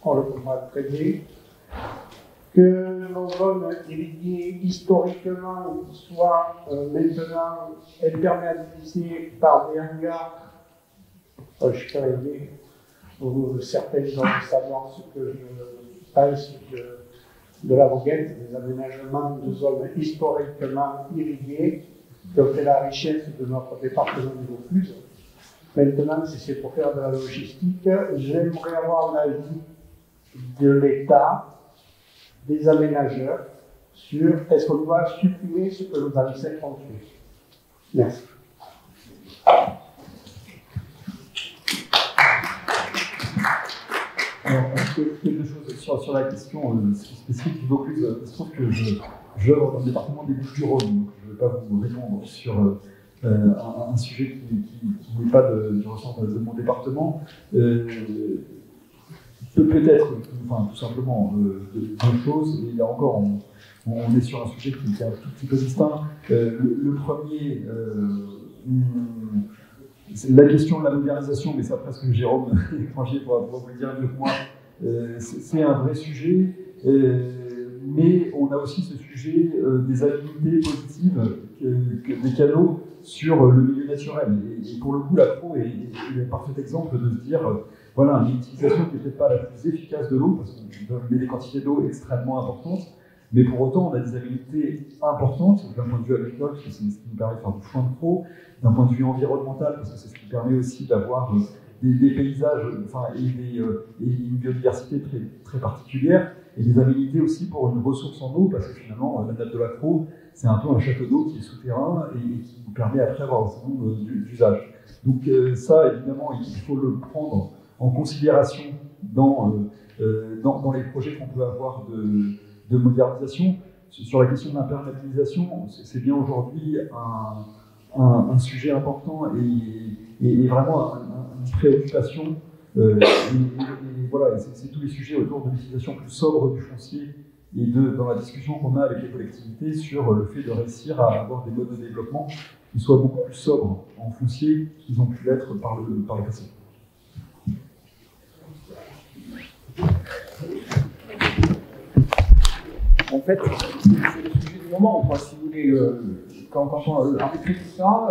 on le comprend très bien. Que nos zones irriguées historiquement soient maintenant imperméabilisées par des hangars. Je suis arrivé, certains doivent savoir ce que je pense de la Voguette, des aménagements de zones historiquement irriguées qui ont fait la richesse de notre département du Vaucluse. Maintenant, si c'est pour faire de la logistique, j'aimerais avoir l'avis de l'État, des aménageurs, sur est-ce qu'on doit supprimer ce que nos ancêtres ont fait. Merci. Quelque chose sur la question spécifique du Vaucluse. Il se trouve que je dans le département des Bouches-du-Rhône, donc je ne vais pas vous répondre sur un sujet qui n'est pas du ressort de mon département. Peut-être, enfin, tout simplement, deux choses, et là encore, on est sur un sujet qui est un tout petit peu distinct. Le premier, c'est la question de la modernisation, mais ça presque Jérôme Étranger pourra vous le dire mieux que moi, c'est un vrai sujet, mais on a aussi ce sujet des habilités positives des canaux sur le milieu naturel. Et pour le coup, la Pro est un parfait exemple de se dire, voilà, une utilisation qui n'est peut-être pas la plus efficace de l'eau, parce qu'on met des quantités d'eau extrêmement importantes, mais pour autant, on a des habilités importantes d'un point de vue agricole, parce que c'est ce qui nous permet de faire du foin de pro, d'un point de vue environnemental, parce que c'est ce qui permet aussi d'avoir des paysages et une biodiversité très, très particulière, et des habilités aussi pour une ressource en eau, parce que finalement, la nappe de la Pro, c'est un peu un château d'eau qui est souterrain et qui nous permet après d'avoir un certain nombre d'usages. Donc ça, évidemment, il faut le prendre en considération dans les projets qu'on peut avoir de modernisation. Sur la question de l'imperméabilisation, c'est bien aujourd'hui un sujet important et vraiment une préoccupation. Et voilà, c'est tous les sujets autour de l'utilisation plus sobre du foncier et dans la discussion qu'on a avec les collectivités sur le fait de réussir à avoir des modes de développement qui soient beaucoup plus sobres en foncier qu'ils ont pu l'être par le passé. En fait, c'est le sujet du moment. Moi, si vous voulez, quand on arrêterait tout ça,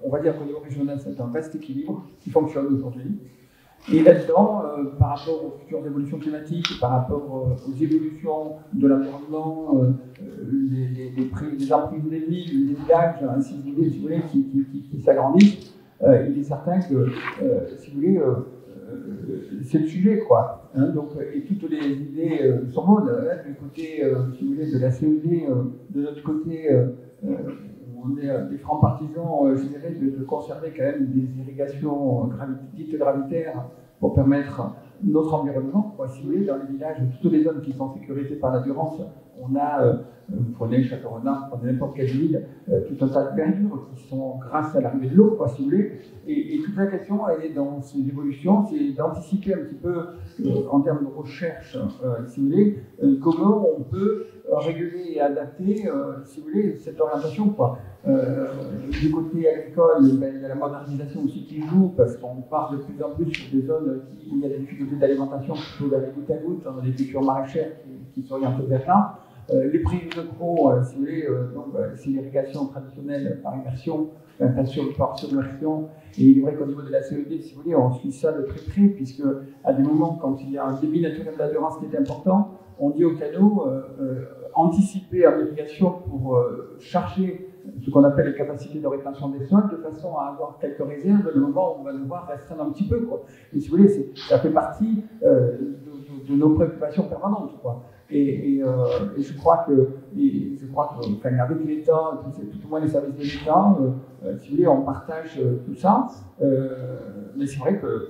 on va dire qu'au niveau régional, c'est un vaste équilibre qui fonctionne aujourd'hui. Et là-dedans, par rapport aux futures évolutions climatiques, par rapport aux évolutions de l'environnement, les emprises des villes, des villages, ainsi de suite, si vous voulez, qui s'agrandissent, il est certain que, si vous voulez, c'est le sujet, quoi. Hein, donc, et toutes les idées sont bonnes, du côté, si vous voulez, de la CED, de notre côté, on est des francs partisans, je dirais, de conserver quand même des irrigations dites gravitaires pour permettre notre environnement. Si vous voulez, dans les villages, toutes les zones qui sont sécurisées par la Durance, on a, vous prenez Château-Renard, vous prenez n'importe quelle ville, tout un tas de verdures qui sont grâce à l'arrivée de l'eau, si vous voulez. Et toute la question, elle est dans ces évolutions, c'est d'anticiper un petit peu, en termes de recherche, si vous voulez, comment on peut réguler et adapter, si vous voulez, cette orientation, quoi. Du côté agricole, il y a la modernisation aussi qui joue, parce qu'on part de plus en plus sur des zones où il y a des difficultés d'alimentation, plutôt d'aller goutte à goutte, dans des cultures maraîchères qui s'orientent vers là. Les prises de gros, si vous voulez, c'est l'irrigation traditionnelle par immersion, par submersion. Et il est vrai qu'au niveau de la CED, si vous voulez, on suit ça de très près, puisque à des moments, quand il y a un débit naturel de la Durance qui est important, on dit au canot, anticiper en irrigation pour charger ce qu'on appelle les capacités de rétention des sols, de façon à avoir quelques réserves le moment où on va devoir restreindre un petit peu, quoi. Et si vous voulez, ça fait partie de nos préoccupations permanentes, quoi. Et je crois que avec l'État, tout au moins les services de l'État, si vous voulez, on partage tout ça. Mais c'est vrai que,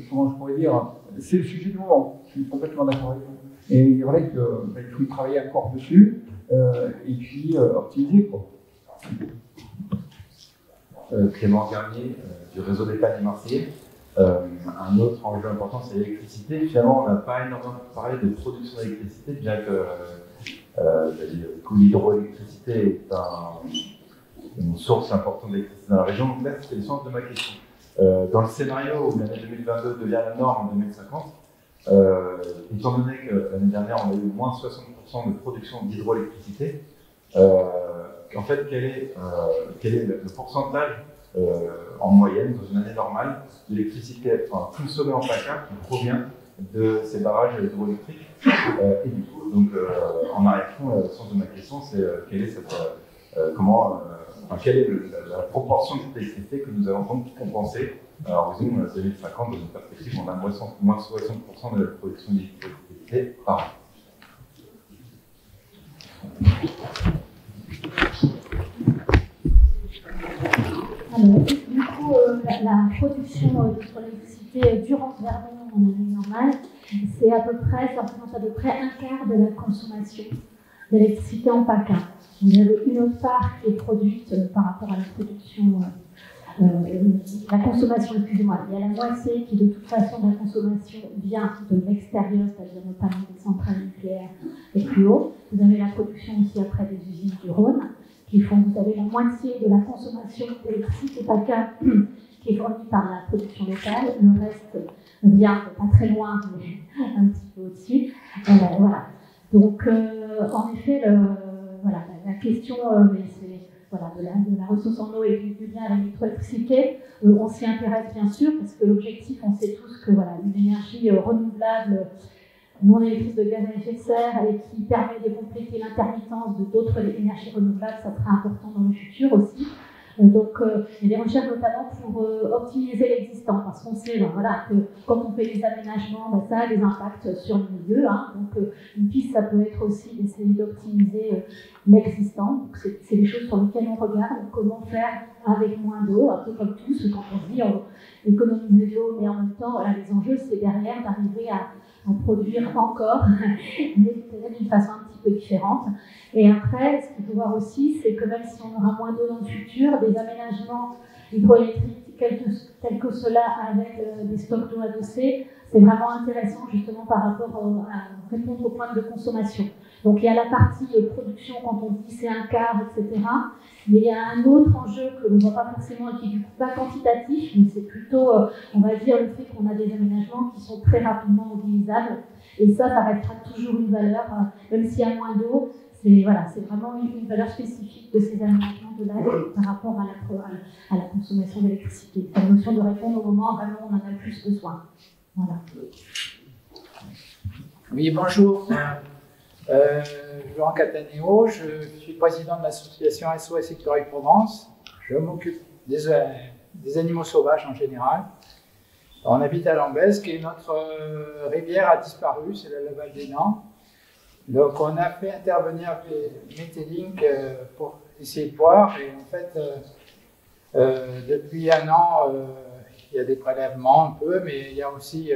comment je pourrais dire, c'est le sujet du moment. Je suis complètement d'accord avec vous. Et il est vrai qu'il faut y travailler encore dessus, et puis optimiser, quoi. Clément Garnier, du réseau d'épargne marseillais. Un autre enjeu important, c'est l'électricité. Finalement, on n'a pas énormément parlé de production d'électricité, bien que l'hydroélectricité est une source importante d'électricité dans la région. Donc là, c'était le sens de ma question. Dans le scénario où l'année 2022 devient la norme en 2050, étant donné que l'année dernière, on a eu moins 60% de production d'hydroélectricité, en fait, quel est le pourcentage en moyenne, dans une année normale, d'électricité consommée en PACA qui provient de ces barrages hydroélectriques? Et du coup, donc, en arrière-fond, le sens de ma question, c'est quelle est la proportion de cette électricité que nous allons donc compenser à l'horizon 2050, dans une perspective où on a moins 60% de la production d'électricité par an. Alors, du coup, la production d'électricité durant Verdon en année normale, ça représente à peu près un quart de la consommation d'électricité en PACA. Vous avez une autre part qui est produite par rapport à la production, la consommation, excusez-moi. Il y a la moitié qui, de toute façon, de la consommation vient de l'extérieur, c'est-à-dire notamment des centrales nucléaires et plus haut. Vous avez la production aussi après des usines du Rhône, qui font, vous avez la moitié de la consommation d'électricité PACA qui est fournie par la production locale. Le reste vient pas très loin, mais un petit peu au-dessus. Voilà. Donc, en effet, la question de la ressource en eau et du lien à l'électricité, on s'y intéresse bien sûr, parce que l'objectif, on sait tous que une énergie renouvelable, non électrice de gaz à effet de serre et qui permet de compléter l'intermittence de d'autres énergies renouvelables, ça sera important dans le futur aussi. Donc, il y a des recherches notamment pour optimiser l'existant, parce qu'on sait que quand on fait des aménagements, ça a des impacts sur le milieu. Donc, une piste, ça peut être aussi d'essayer d'optimiser l'existant. Donc, c'est des choses sur lesquelles on regarde, comment faire avec moins d'eau, un peu comme tous, quand on dit économiser de l'eau, mais en même temps, les enjeux, c'est derrière d'arriver à produire encore, mais peut-être d'une façon un petit peu différente. Et après, ce qu'il faut voir aussi, c'est que même si on aura moins d'eau dans le futur, des aménagements hydroélectriques tels que cela avec des stocks d'eau adossés, c'est vraiment intéressant justement par rapport à répondre aux pointes de consommation. Donc il y a la partie production, quand on dit c'est un quart, etc. Mais il y a un autre enjeu que l'on ne voit pas forcément et qui est du coup pas quantitatif, mais c'est plutôt, on va dire, le fait qu'on a des aménagements qui sont très rapidement mobilisables. Et ça restera toujours une valeur, même s'il y a moins d'eau, c'est vraiment une valeur spécifique de ces aménagements de l'âge par rapport à la consommation d'électricité. C'est la notion de répondre au moment où vraiment on en a le plus besoin. Voilà. Oui, bonjour. Laurent Cataneo, je suis président de l'association SOS Écureuil Provence. Je m'occupe des animaux sauvages en général. On habite à Lambesc et notre rivière a disparu, c'est la Laval des Nants. Donc on a fait intervenir les Metélink pour essayer de voir. Et en fait, depuis un an, il y a des prélèvements un peu, mais il y a aussi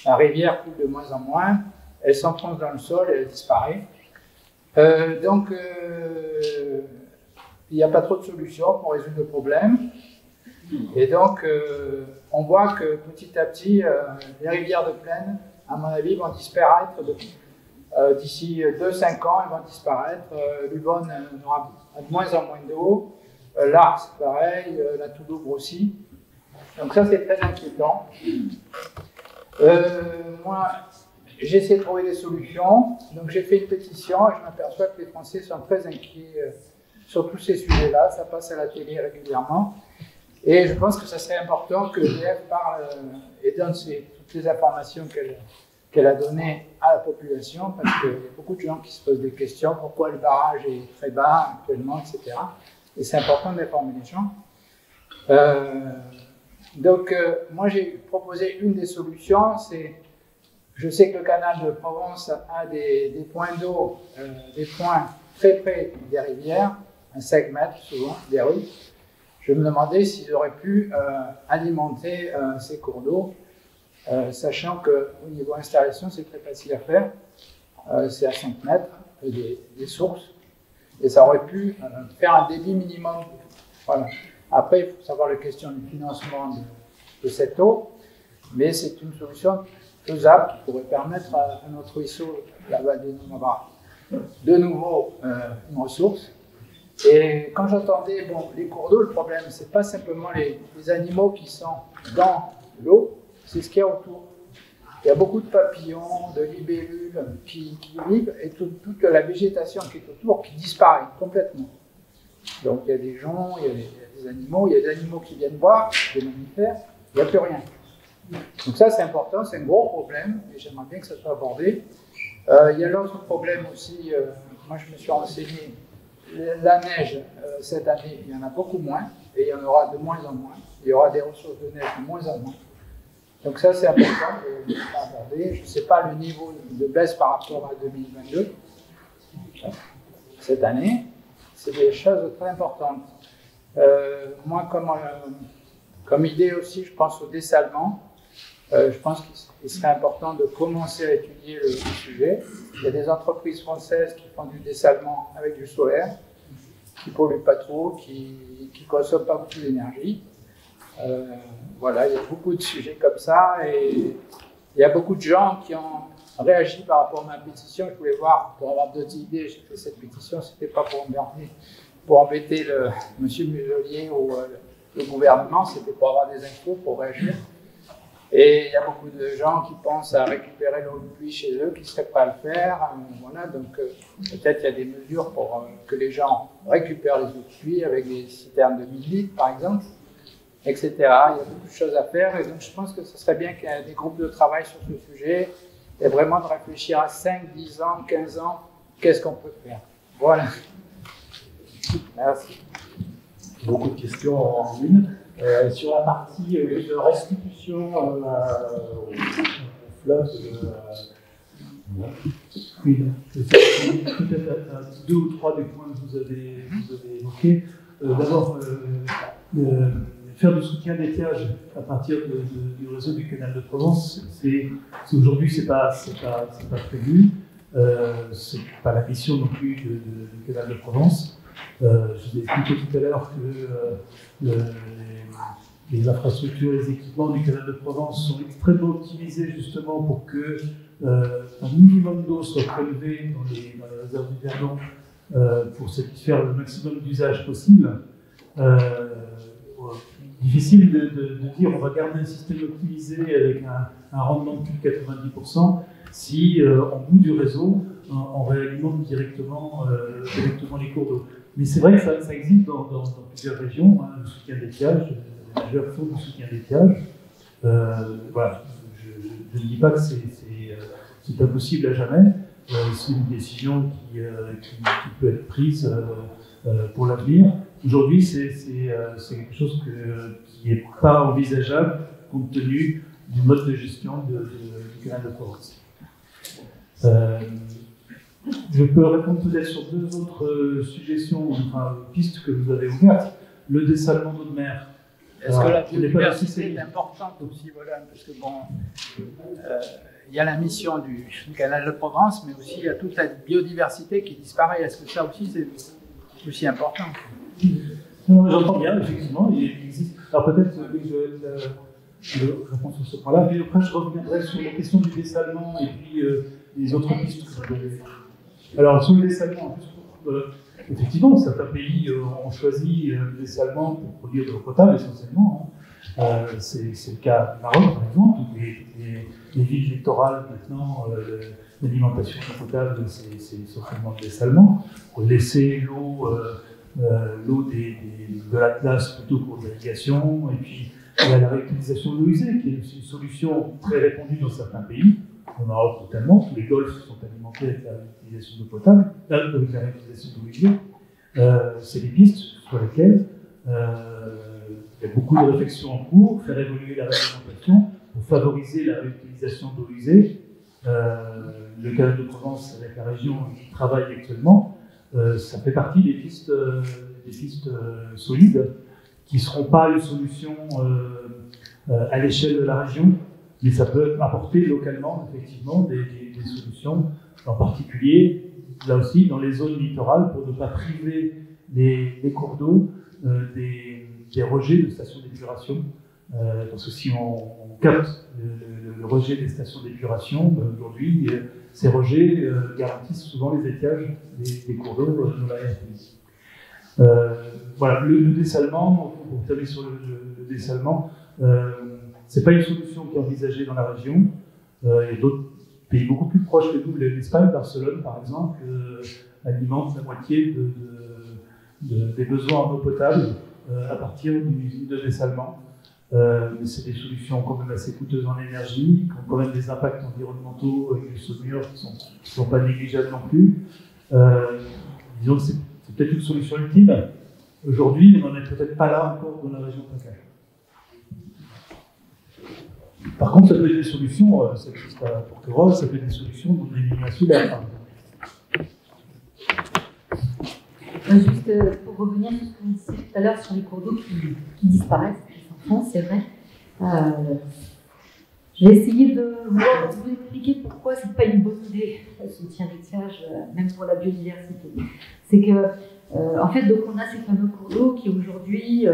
la rivière coule de moins en moins. Elle s'enfonce dans le sol et elle disparaît. Donc, il n'y a pas trop de solutions pour résoudre le problème. Et donc, on voit que petit à petit, les rivières de plaine, à mon avis, vont disparaître. D'ici 2-5 ans, elles vont disparaître. L'Ubonne aura de moins en moins d'eau. L'Arc, c'est pareil. La Touloubre aussi. Donc ça, c'est très inquiétant. Moi, j'ai essayé de trouver des solutions. Donc j'ai fait une pétition et je m'aperçois que les Français sont très inquiets sur tous ces sujets-là. Ça passe à la télé régulièrement. Et je pense que ça serait important que l'EDF parle et donne toutes les informations qu'elle a données à la population, parce qu'il y a beaucoup de gens qui se posent des questions, pourquoi le barrage est très bas actuellement, etc. Et c'est important d'informer les gens. Donc, moi j'ai proposé une des solutions, je sais que le canal de Provence a des points d'eau, des points très près des rivières, à 5 mètres souvent, des rues. Je me demandais s'ils auraient pu alimenter ces cours d'eau, sachant qu'au niveau installation, c'est très facile à faire. C'est à 5 mètres des sources, et ça aurait pu faire un débit minimum. Voilà. Après, il faut savoir la question du financement de cette eau, mais c'est une solution faisable qui pourrait permettre à notre ruisseau, la Vallée des Noms, d'avoir de nouveau une ressource. Et quand j'entendais, les cours d'eau, le problème, c'est pas simplement les animaux qui sont dans l'eau, c'est ce qu'il y a autour. Il y a beaucoup de papillons, de libellules qui vivent, et toute la végétation qui est autour qui disparaît complètement. Donc il y a des joncs, il y a des animaux, il y a des animaux qui viennent boire, des mammifères, il n'y a plus rien. Donc ça c'est important, c'est un gros problème, et j'aimerais bien que ça soit abordé. Il y a l'autre problème aussi, moi je me suis renseigné, la neige, cette année, il y en a beaucoup moins, et il y en aura de moins en moins. Il y aura des ressources de neige de moins en moins. Donc ça, c'est important de aborder. Je ne sais pas le niveau de baisse par rapport à 2022, cette année. C'est des choses très importantes. Moi, comme idée aussi, je pense au dessalement. Je pense qu'il serait important de commencer à étudier le sujet. Il y a des entreprises françaises qui font du dessalement avec du solaire, qui ne polluent pas trop, qui ne consomment pas beaucoup d'énergie. Voilà, il y a beaucoup de sujets comme ça, et il y a beaucoup de gens qui ont réagi par rapport à ma pétition. Je voulais voir, pour avoir d'autres idées, j'ai fait cette pétition, c'était pas pour embêter monsieur Muselier ou le gouvernement, c'était pour avoir des infos, pour réagir. Et il y a beaucoup de gens qui pensent à récupérer l'eau de pluie chez eux, qui ne seraient pas à le faire. Voilà, donc peut-être il y a des mesures pour que les gens récupèrent les eaux de pluie avec des citernes de 1000 litres, par exemple, etc. Il y a beaucoup de choses à faire, et donc je pense que ce serait bien qu'il y ait des groupes de travail sur ce sujet, et vraiment de réfléchir à 5, 10 ans, 15 ans, qu'est-ce qu'on peut faire. Voilà. Merci. Beaucoup de questions en une. Sur la partie de restitution au fleuve, oui, peut-être 2 ou 3 des points que vous avez évoqués. D'abord, faire du soutien d'étiage à partir du réseau du canal de Provence, aujourd'hui c'est pas prévu, c'est pas la mission non plus du canal de Provence. Je vous ai expliqué tout à l'heure que les infrastructures et les équipements du canal de Provence sont extrêmement optimisés justement pour que un minimum d'eau soit prélevée dans les réserves du Verdon pour satisfaire le maximum d'usages possible. Difficile de dire on va garder un système optimisé avec un rendement de plus de 90% si en bout du réseau on réalimente directement les cours d'eau. Mais c'est vrai que ça existe dans plusieurs régions, le soutien d'étiage, les nageurs font du soutien d'étiage. Voilà, je ne dis pas que c'est impossible à jamais, c'est une décision qui peut être prise pour l'avenir. Aujourd'hui, c'est quelque chose qui n'est pas envisageable compte tenu du mode de gestion du canal de Provence. Je peux répondre peut-être sur deux autres suggestions, enfin pistes que vous avez ouvertes. Le dessalement d'eau de mer. Est-ce que la biodiversité est importante aussi, voilà, parce que bon, il y a la mission du canal de Provence, mais aussi il y a toute la biodiversité qui disparaît. Est-ce que ça aussi c'est aussi important? J'entends bien, effectivement, il existe. Alors peut-être que je réponds sur ce point-là, mais après je reviendrai sur la question du dessalement et puis les autres pistes que vous avez. Alors sur le dessalement, effectivement, certains pays ont choisi le dessalement pour produire de l'eau potable essentiellement. C'est le cas du Maroc, par exemple, où les villes littorales maintenant, l'alimentation potable, c'est essentiellement le dessalement. Pour laisser l'eau de l'Atlas plutôt pour l'irrigation, et puis il y a la réutilisation de l'eau usée, qui est aussi une solution très répandue dans certains pays. Au Maroc, totalement, tous les golfs sont alimentés avec la réutilisation d'eau potable, avec la réutilisation d'eau usée. C'est des pistes sur lesquelles il y a beaucoup de réflexions en cours, faire évoluer la réglementation pour favoriser la réutilisation d'eau usée. Le canal de Provence, avec la région qui travaille actuellement, ça fait partie des pistes solides qui ne seront pas une solution à l'échelle de la région, mais ça peut apporter localement effectivement des solutions, en particulier là aussi dans les zones littorales pour ne pas priver les cours d'eau des rejets de stations d'épuration. Parce que si on capte le rejet des stations d'épuration, aujourd'hui, ces rejets garantissent souvent les étiages des cours d'eau dans la RPI. Voilà, le dessalement, pour terminer sur le dessalement, c'est pas une solution qui est envisagée dans la région. Il y a d'autres pays beaucoup plus proches que nous, l'Espagne, Barcelone par exemple, alimente la moitié des besoins en eau potable à partir d'une usine de dessalement. Mais c'est des solutions quand même assez coûteuses en énergie, qui ont quand même des impacts environnementaux avec les saumures qui ne sont pas négligeables non plus. Disons que c'est peut-être une solution ultime. Aujourd'hui, on n'en est peut-être pas là encore dans la région PACA. Par contre, ça peut être des solutions, ça existe à Porquerolles, ça peut être des solutions dans les lignes insulaires. Juste pour revenir sur ce que vous disiez tout à l'heure sur les cours d'eau qui disparaissent, c'est vrai. Je vais essayer de vous expliquer pourquoi c'est pas une bonne idée ce soutien d'étiage, même pour la biodiversité. C'est que, en fait, donc on a ces fameux cours d'eau qui aujourd'hui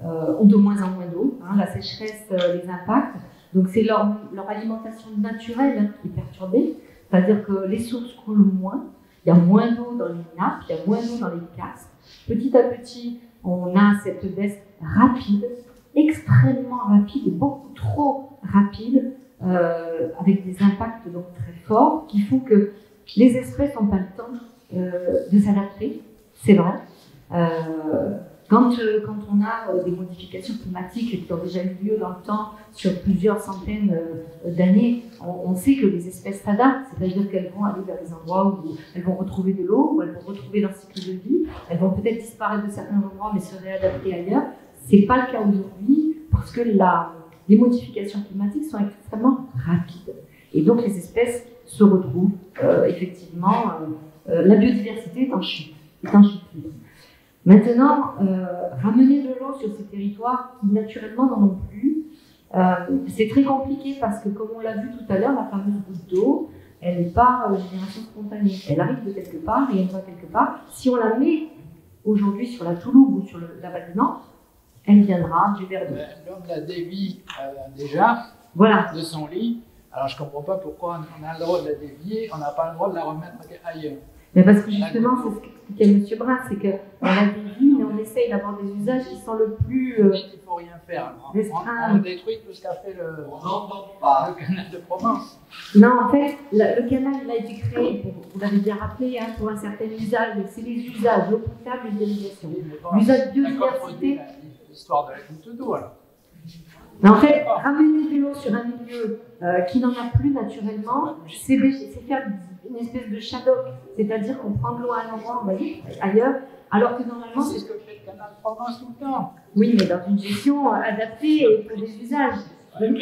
ont de moins en moins d'eau. La sécheresse les impacte. Donc c'est leur alimentation naturelle qui est perturbée. C'est-à-dire que les sources coulent moins. Il y a moins d'eau dans les nappes, il y a moins d'eau dans les casques. Petit à petit, on a cette baisse rapide, extrêmement rapide et beaucoup trop rapide, avec des impacts donc très forts qui font que les espèces n'ont pas le temps de s'adapter, c'est vrai. Quand on a des modifications climatiques qui ont déjà eu lieu dans le temps sur plusieurs centaines d'années, on sait que les espèces s'adaptent, c'est-à-dire qu'elles vont aller vers des endroits où elles vont retrouver de l'eau, où elles vont retrouver leur cycle de vie, elles vont peut-être disparaître de certains endroits mais se réadapter ailleurs. Ce n'est pas le cas aujourd'hui parce que les modifications climatiques sont extrêmement rapides. Et donc les espèces se retrouvent effectivement, la biodiversité est en chute libre. Maintenant, ramener de l'eau sur ces territoires qui naturellement n'en ont plus, c'est très compliqué parce que, comme on l'a vu tout à l'heure, la fameuse goutte d'eau, elle n'est pas génération spontanée. Elle arrive de quelque part et elle va quelque part. Si on la met aujourd'hui sur la Toulouse ou sur la Val du Nord, elle viendra du vers d'eau. L'homme la dévie déjà de son lit. Alors je ne comprends pas pourquoi on a le droit de la dévier, on n'a pas le droit de la remettre ailleurs. Mais parce que justement, c'est ce qu'expliquait M. Brun, c'est qu'on a des vies, mais on essaye d'avoir des usages qui sont le plus. Mais il ne faut rien faire. On détruit tout ce qu'a fait le canal de Provence. Non, en fait, le canal il a été créé, vous l'avez bien rappelé, pour un certain usage. C'est les usages, l'eau potable et l'irrigation. L'usage biodiversité. L'histoire de la goutte d'eau, alors. Mais en fait, ramener de l'eau sur un milieu qui n'en a plus naturellement, c'est faire une espèce de shadow, c'est-à-dire qu'on prend de l'eau à un endroit, on va dire ailleurs, alors que normalement c'est ce que fait le canal de Provence tout le temps. Oui, mais dans une gestion adaptée pour les usages. Donc,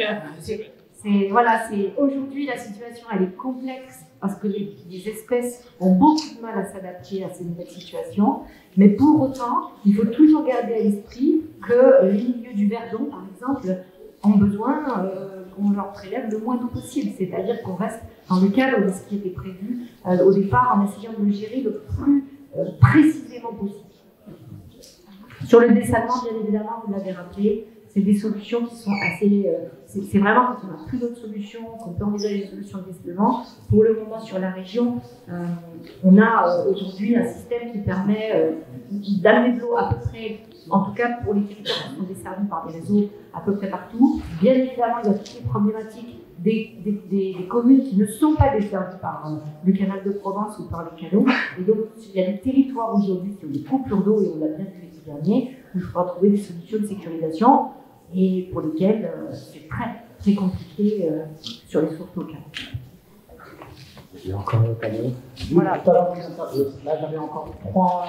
voilà, aujourd'hui la situation elle est complexe parce que les espèces ont beaucoup de mal à s'adapter à ces nouvelles situations. Mais pour autant, il faut toujours garder à l'esprit que les milieux du Verdon, par exemple, ont besoin qu'on leur prélève le moins d'eau possible. C'est-à-dire qu'on reste dans le cadre de ce qui était prévu au départ, en essayant de le gérer le plus précisément possible. Sur le dessalement, bien évidemment, vous l'avez rappelé, c'est des solutions qui sont assez... c'est vraiment quand on n'a plus d'autres solutions, qu'on peut envisager des solutions de dessalement. Pour le moment, sur la région, on a aujourd'hui un système qui permet d'amener de l'eau à peu près, en tout cas pour les territoires qui sont desservis par des réseaux à peu près partout. Bien évidemment, il y a toutes les problématiques des communes qui ne sont pas desservies par le canal de Provence ou par les canaux. Et donc, il y a des territoires aujourd'hui qui ont des coupures d'eau, et on l'a bien vu l'été dernier, où il faudra trouver des solutions de sécurisation, et pour lesquelles c'est très compliqué sur les sources locales. Il y a encore un panneau. Voilà. Là, j'avais encore trois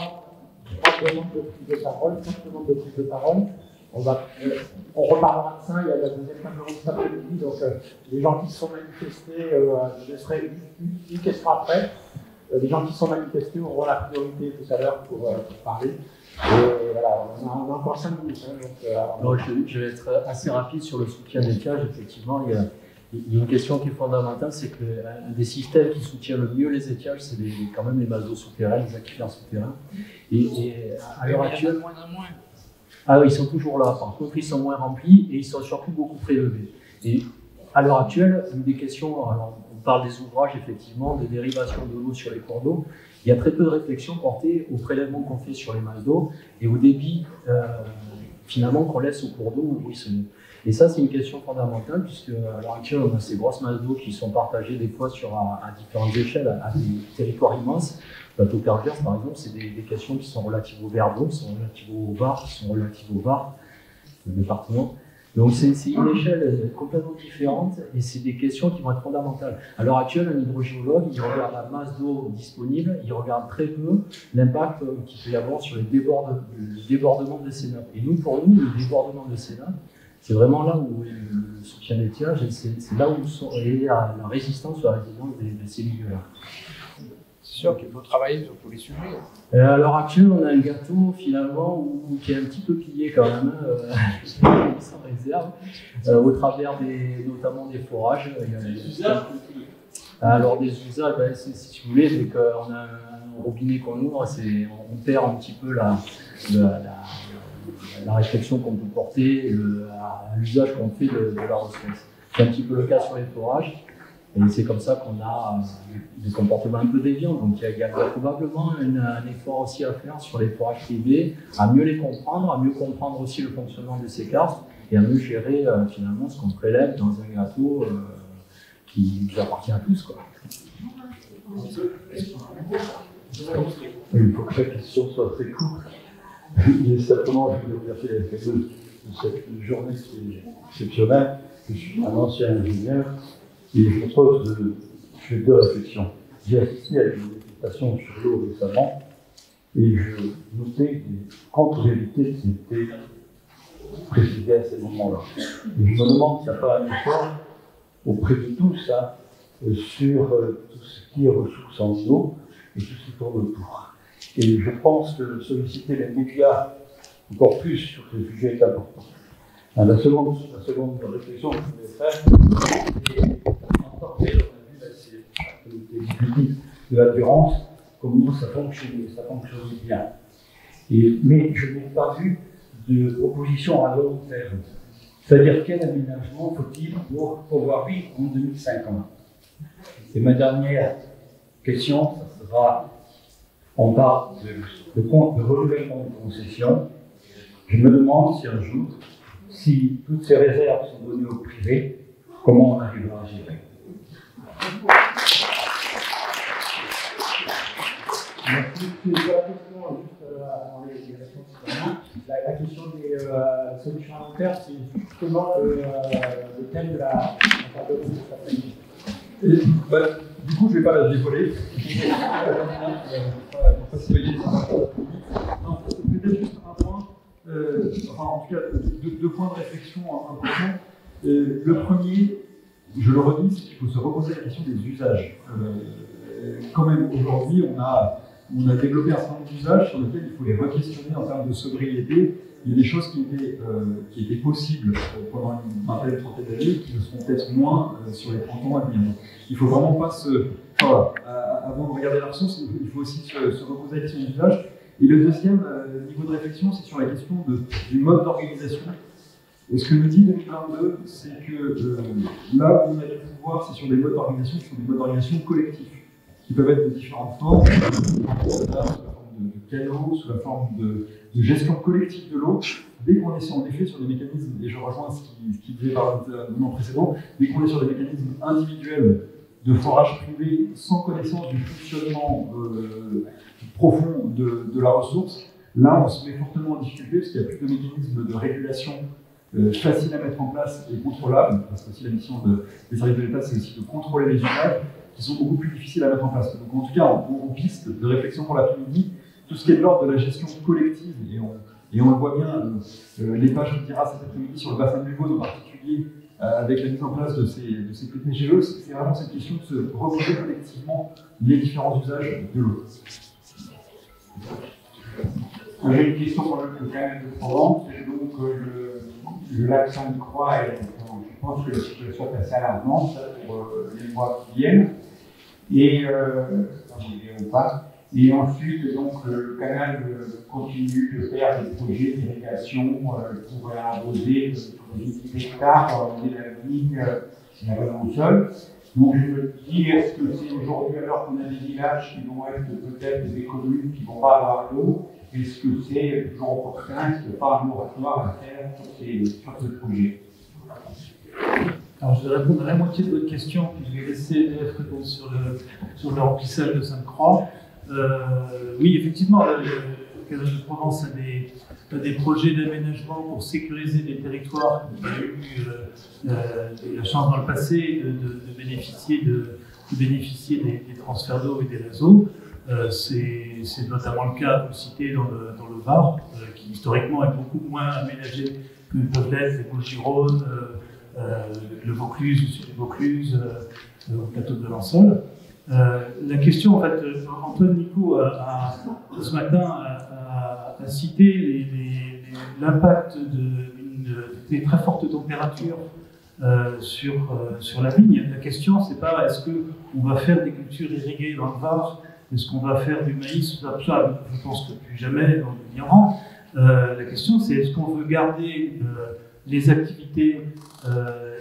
demandes de prise de parole, 4 demandes de prise de parole. On reparlera de ça, il y a la deuxième table ronde cet après-midi, donc les gens qui se sont manifestés, je laisserai une question après. Les gens qui sont manifestés auront la priorité tout à l'heure pour parler. Et voilà, on a encore 5 minutes. Donc, je vais être assez rapide sur le soutien des cages. Effectivement, il y a une question qui est fondamentale, c'est que un des systèmes qui soutient le mieux les étiages, c'est quand même les masses d'eau souterrains, les aquifères souterrains. Et à l'heure actuelle, moins en moins. Ah oui, ils sont toujours là. Par contre, ils sont moins remplis et ils sont surtout beaucoup prélevés. Et à l'heure actuelle, une des questions, alors, on parle des ouvrages, effectivement, des dérivations de l'eau sur les cours d'eau. Il y a très peu de réflexion portée au prélèvement qu'on fait sur les masses d'eau et au débit, finalement, qu'on laisse au cours d'eau ou ruisseau. Et ça, c'est une question fondamentale, puisque à l'heure actuelle, on a ces grosses masses d'eau qui sont partagées des fois à différentes échelles, à des territoires immenses. Le plateau Pergers, par exemple, c'est des questions qui sont relatives au Verdon, qui sont relatives au Var, qui sont relatives au Var, le département. Donc c'est une échelle complètement différente et c'est des questions qui vont être fondamentales. À l'heure actuelle, un hydrogéologue, il regarde la masse d'eau disponible, il regarde très peu l'impact qu'il peut y avoir sur le débordement de ces nappes. Et nous, pour nous, le débordement de ces nappes, c'est vraiment là où le soutien d'étiage, c'est là où est la résistance ou la résilience de ces milieux-là. C'est sûr qu'il faut travailler sur tous les sujets. À l'heure actuelle, on a un gâteau finalement qui est un petit peu plié quand même, sans réserve, au travers notamment des forages. Alors des usages, si vous voulez, c'est qu'on a un robinet qu'on ouvre, on perd un petit peu la réflexion qu'on peut porter à l'usage qu'on fait de la ressource. C'est un petit peu le cas sur les forages. Et c'est comme ça qu'on a des comportements un peu déviants. Donc il y a probablement un effort aussi à faire sur les forages privés, à mieux les comprendre, à mieux comprendre aussi le fonctionnement de ces cartes et à mieux gérer finalement ce qu'on prélève dans un gâteau qui nous appartient à tous, quoi. Il faut que la question soit très courte. Il est simplement, je voulais remercier les FFE de cette journée qui est exceptionnelle. Je suis un ancien ingénieur. Et je propose je fais 2 réflexions. J'ai assisté à une manifestation sur l'eau récemment et je notais des contre-vérités qui étaient précisées à ces moments-là. Et je me demande s'il n'y a pas un effort auprès de tous sur tout ce qui est ressources en eau et tout ce qui tourne autour. Et je pense que solliciter les médias encore plus sur ce sujet est important. La seconde réflexion que je voulais faire, c'est on a vu de l'assurance, comment ça fonctionnait bien. Mais je n'ai pas vu de proposition à long terme. C'est-à-dire quel aménagement faut-il pour pouvoir vivre en 2050. Et ma dernière question, ça sera, on parle de renouvellement de concession. Je me demande si un jour, si toutes ces réserves sont données au privé, comment on arrivera à gérer. Merci. La question des solutions à long terme, c'est justement le thème de la table ronde de cet après-midi. Du coup, je ne vais pas la dévoiler. Non, peut-être juste un point, en tout cas, deux points de réflexion importants. Le premier, je le redis, c'est qu'il faut se reposer la question des usages. Quand même, aujourd'hui, on a développé un certain nombre d'usages sur lesquels il faut les re-questionner en termes de sobriété. Il y a des choses qui étaient possibles pendant une vingtaine, trentaine d'années, qui ne seront peut-être moins sur les 30 ans à venir. Il ne faut vraiment pas voilà, avant de regarder la ressource, il faut aussi se reposer la question des usages. Et le deuxième niveau de réflexion, c'est sur la question du mode d'organisation. Et ce que nous dit 2022, c'est que là où on a du pouvoir, c'est sur des modes d'organisation qui sont des modes d'organisation collectifs, qui peuvent être de différentes formes, sous la forme de canaux, sous la forme de gestion collective de l'eau. Dès qu'on est en effet sur des mécanismes, et je rejoins ce qui disait par l'intervenant précédent, dès qu'on est sur des mécanismes individuels de forage privé sans connaissance du fonctionnement profond de la ressource, là on se met fortement en difficulté parce qu'il n'y a plus de mécanismes de régulation facile à mettre en place et contrôlable, parce que aussi la mission des services de l'État, c'est aussi de contrôler les usages, qui sont beaucoup plus difficiles à mettre en place. Donc en tout cas, en piste de réflexion pour l'après-midi, tout ce qui est de l'ordre de la gestion collective, et on le voit bien, les pages qu'on dira cet après-midi sur le bassin de Luvaude en particulier, avec la mise en place de ces PTGE, c'est vraiment cette question de se reposer collectivement les différents usages de l'eau. J'ai une question pour le canal de Provence, et donc le lac Sainte-Croix, je pense que la situation est assez alarmante pour les mois qui viennent, et ensuite donc le canal continue de faire des projets d'irrigation pour arroser des hectares de la ligne au sol. Donc je me dis, est-ce que c'est aujourd'hui, alors qu'on a des villages qui vont être peut-être des communes qui ne vont pas avoir l'eau, est-ce que c'est toujours opportun, est-ce qu'il n'y a pas un moratoire à faire sur ce projet? Alors je vais répondre à la moitié de votre question, puis je vais laisser EDF répondre sur le remplissage de Sainte-Croix. Oui, effectivement, le Canal de Provence a des projets d'aménagement pour sécuriser des territoires qui ont eu la chance dans le passé de bénéficier des transferts d'eau et des réseaux. C'est notamment le cas, vous citez, dans le Var, qui historiquement est beaucoup moins aménagé que peuvent l'être les Bouches-du-Rhône, le Vaucluse, le sud du Vaucluse, au plateau de Lençol. La question, en fait, Antoine Nicot ce matin a cité l'impact des très fortes températures sur la vigne. La question, c'est pas est-ce qu'on va faire des cultures irriguées dans le Var, est-ce qu'on va faire du maïs, ça, je pense que plus jamais dans le vigneron. La question, c'est est-ce qu'on veut garder les activités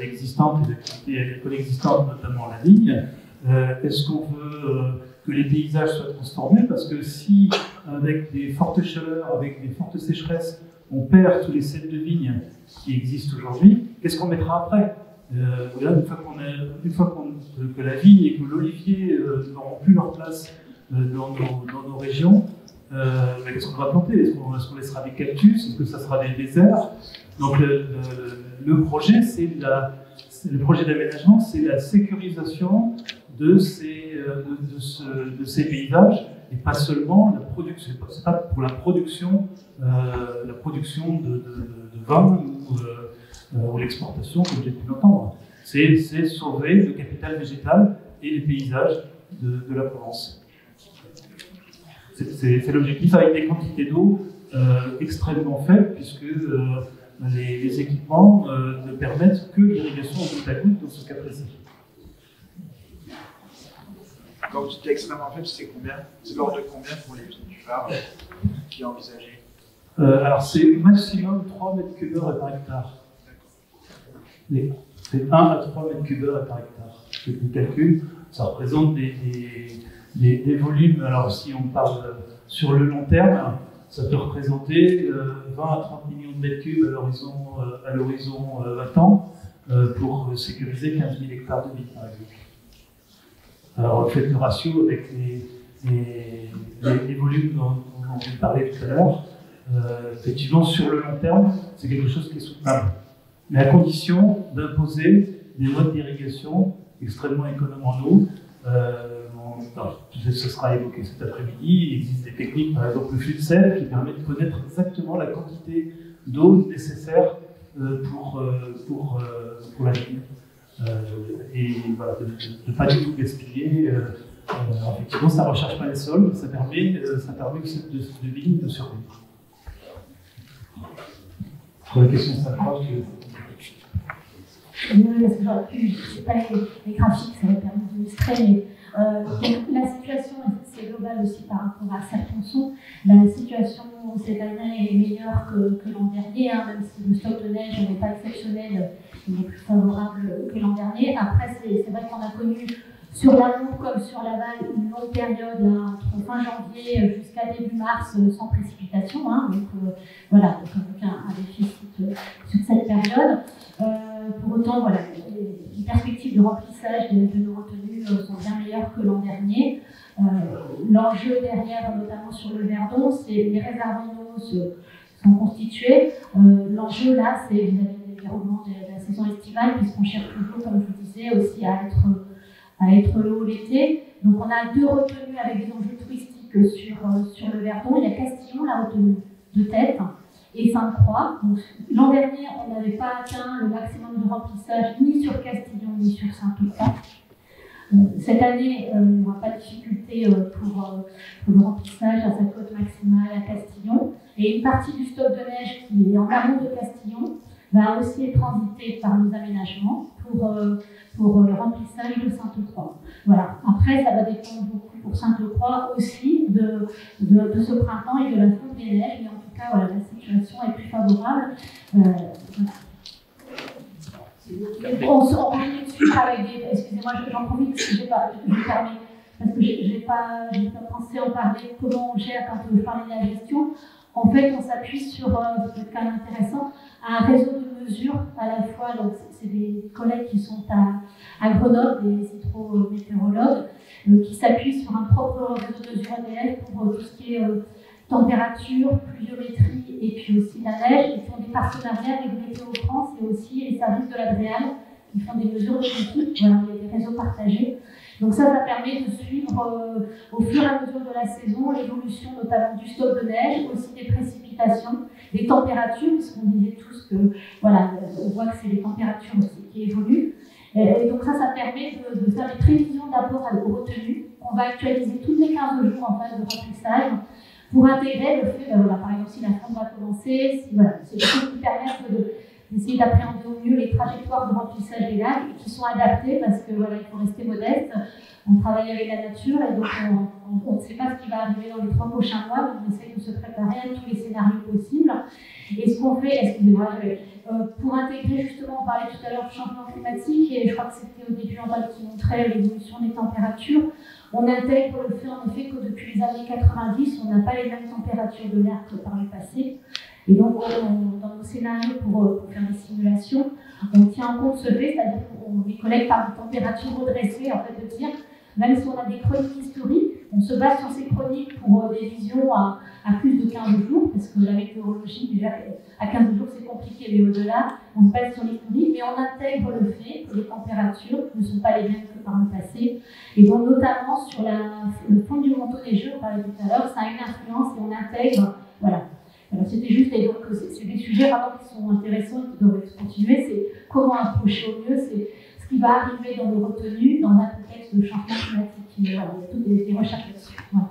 existantes, les activités agricoles existantes, notamment la vigne. Est-ce qu'on veut que les paysages soient transformés? Parce que si, avec des fortes chaleurs, avec des fortes sécheresses, on perd tous les cèpes de vigne qui existent aujourd'hui, qu'est-ce qu'on mettra après? Là, une fois que la vigne et que l'olivier n'auront plus leur place dans nos régions, qu'est-ce qu'on va planter? Est-ce qu'on laissera des cactus? Est-ce que ça sera des déserts? Donc le projet, le projet d'aménagement, c'est la sécurisation de ces paysages et pas seulement la production. C'est pas pour la production de vin ou l'exportation, comme j'ai pu l'entendre. C'est sauver le capital végétal et les paysages de la Provence. C'est l'objectif, avec des quantités d'eau extrêmement faibles, puisque les équipements ne permettent que l'irrigation en goutte à goutte dans ce cas précis. Quand vous dites extrêmement faible, c'est combien? C'est l'ordre de combien pour les usines du phare qui est envisagé? Alors c'est maximum 3 mètres cubes heure par hectare. C'est 1 à 3 mètres cubes heure par hectare. C'est le calcul. Ça représente des volumes. Alors si on parle sur le long terme, ça peut représenter 20 à 30 millions de mètres cubes à l'horizon 20 ans pour sécuriser 15 000 hectares de vigne, par exemple. Alors faites le ratio avec les volumes dont on parlait tout à l'heure. Effectivement, sur le long terme, c'est quelque chose qui est soutenable. Mais à condition d'imposer des modes d'irrigation extrêmement économes en eau. Ce sera évoqué cet après-midi. Il existe des techniques, par exemple le flux de sel, qui permet de connaître exactement la quantité d'eau nécessaire pour la vigne. et voilà, de ne pas du tout gaspiller. Effectivement, ça ne recharge pas les sols, mais ça permet aussi de lignes de survivre. Pour la question de s'accroche, je ne sais pas les graphiques, ça va permettre d'illustrer, mais donc, la situation, c'est global aussi par rapport à certains sons. La situation cette année est meilleure que l'an dernier, hein, même si le stock de neige n'est pas exceptionnel, il est plus favorable que l'an dernier. Après, c'est vrai qu'on a connu sur la Louve comme sur la Val une longue période, là, entre fin janvier jusqu'à début mars, sans précipitation. Hein, donc voilà, donc un déficit sur cette période. Pour autant, voilà, les perspectives de remplissage de nos retenues sont bien meilleures que l'an dernier. L'enjeu derrière, notamment sur le Verdon, c'est les réserves en eau sont constituées. L'enjeu là, c'est vis-à-vis des déroulements de la saison estivale, puisqu'on cherche toujours, comme je vous disais, aussi à être haut l'été. Donc on a 2 retenues avec des enjeux touristiques sur le Verdon. Il y a Castillon, la retenue de tête, et Sainte-Croix. L'an dernier, on n'avait pas atteint le maximum de remplissage ni sur Castillon ni sur Sainte-Croix. Cette année, il n'y aura pas de difficulté pour le remplissage à sa cote maximale à Castillon. Et une partie du stock de neige qui est en amont de Castillon va aussi être transitée par nos aménagements pour le remplissage de Sainte-Croix. Voilà. Après, ça va dépendre beaucoup pour Sainte-Croix aussi de ce printemps et de la fonte des neiges, mais en tout cas, voilà, la situation est plus favorable. Voilà. On peut suivre avec des. Excusez-moi, j'en profite parce que je me permets, parce que j'ai pas pensé en parler, comment on gère quand je parlais de la gestion. En fait, on s'appuie sur, c'est quand même intéressant, un réseau de mesures à la fois, donc c'est des collègues qui sont à Grenoble, des hydrométéorologues, qui s'appuient sur un propre réseau de mesures ADF pour tout ce qui est température, pluviométrie et puis aussi la neige. Ils font des partenariats avec Météo France et aussi les services de l'Adréal qui font des mesures de critique. Voilà, il y a des réseaux partagés. Donc ça permet de suivre au fur et à mesure de la saison l'évolution notamment du stock de neige, aussi des précipitations, des températures, puisqu'on disait tous que voilà, on voit que c'est les températures aussi qui évoluent. Et donc ça permet de faire des prévisions d'apport aux retenues. On va actualiser tous les 15 jours en phase de remplissage pour intégrer le fait, voilà, par exemple, si la fonte va commencer, c'est des choses qui permettent d'essayer d'appréhender au mieux les trajectoires de remplissage des lacs qui sont adaptées parce que voilà, il faut rester modeste. On travaille avec la nature et donc on ne sait pas ce qui va arriver dans les 3 prochains mois, donc on essaie de se préparer à tous les scénarios possibles. Et ce qu'on fait, excusez-moi, pour intégrer justement, on parlait tout à l'heure du changement climatique et je crois que c'était au début en bas qui montrait l'évolution des températures. On intègre le fait en effet que depuis les années 90, on n'a pas les mêmes températures de l'air que par le passé. Et donc, dans nos scénarios pour faire des simulations, on tient en compte ce fait, c'est-à-dire que mes collègues parlent de température redressée, en fait, de dire, même si on a des chroniques historiques, on se base sur ces chroniques pour des visions à plus de 15 jours, parce que la météorologie, déjà, à 15 jours, c'est compliqué, mais au-delà, on se base sur les chroniques, mais on intègre le fait que les températures ne sont pas les mêmes que par le passé. Et donc, notamment sur le fond du manteau neigeux, on parlait tout à l'heure, ça a une influence et on intègre, voilà. Alors, c'était juste, et donc, c'est des sujets vraiment qui sont intéressants et qui doivent continuer, c'est comment approcher au mieux, c'est ce qui va arriver dans nos retenues dans un contexte de changement climatique. Voilà, il y a toutes des recherches là-dessus. Voilà.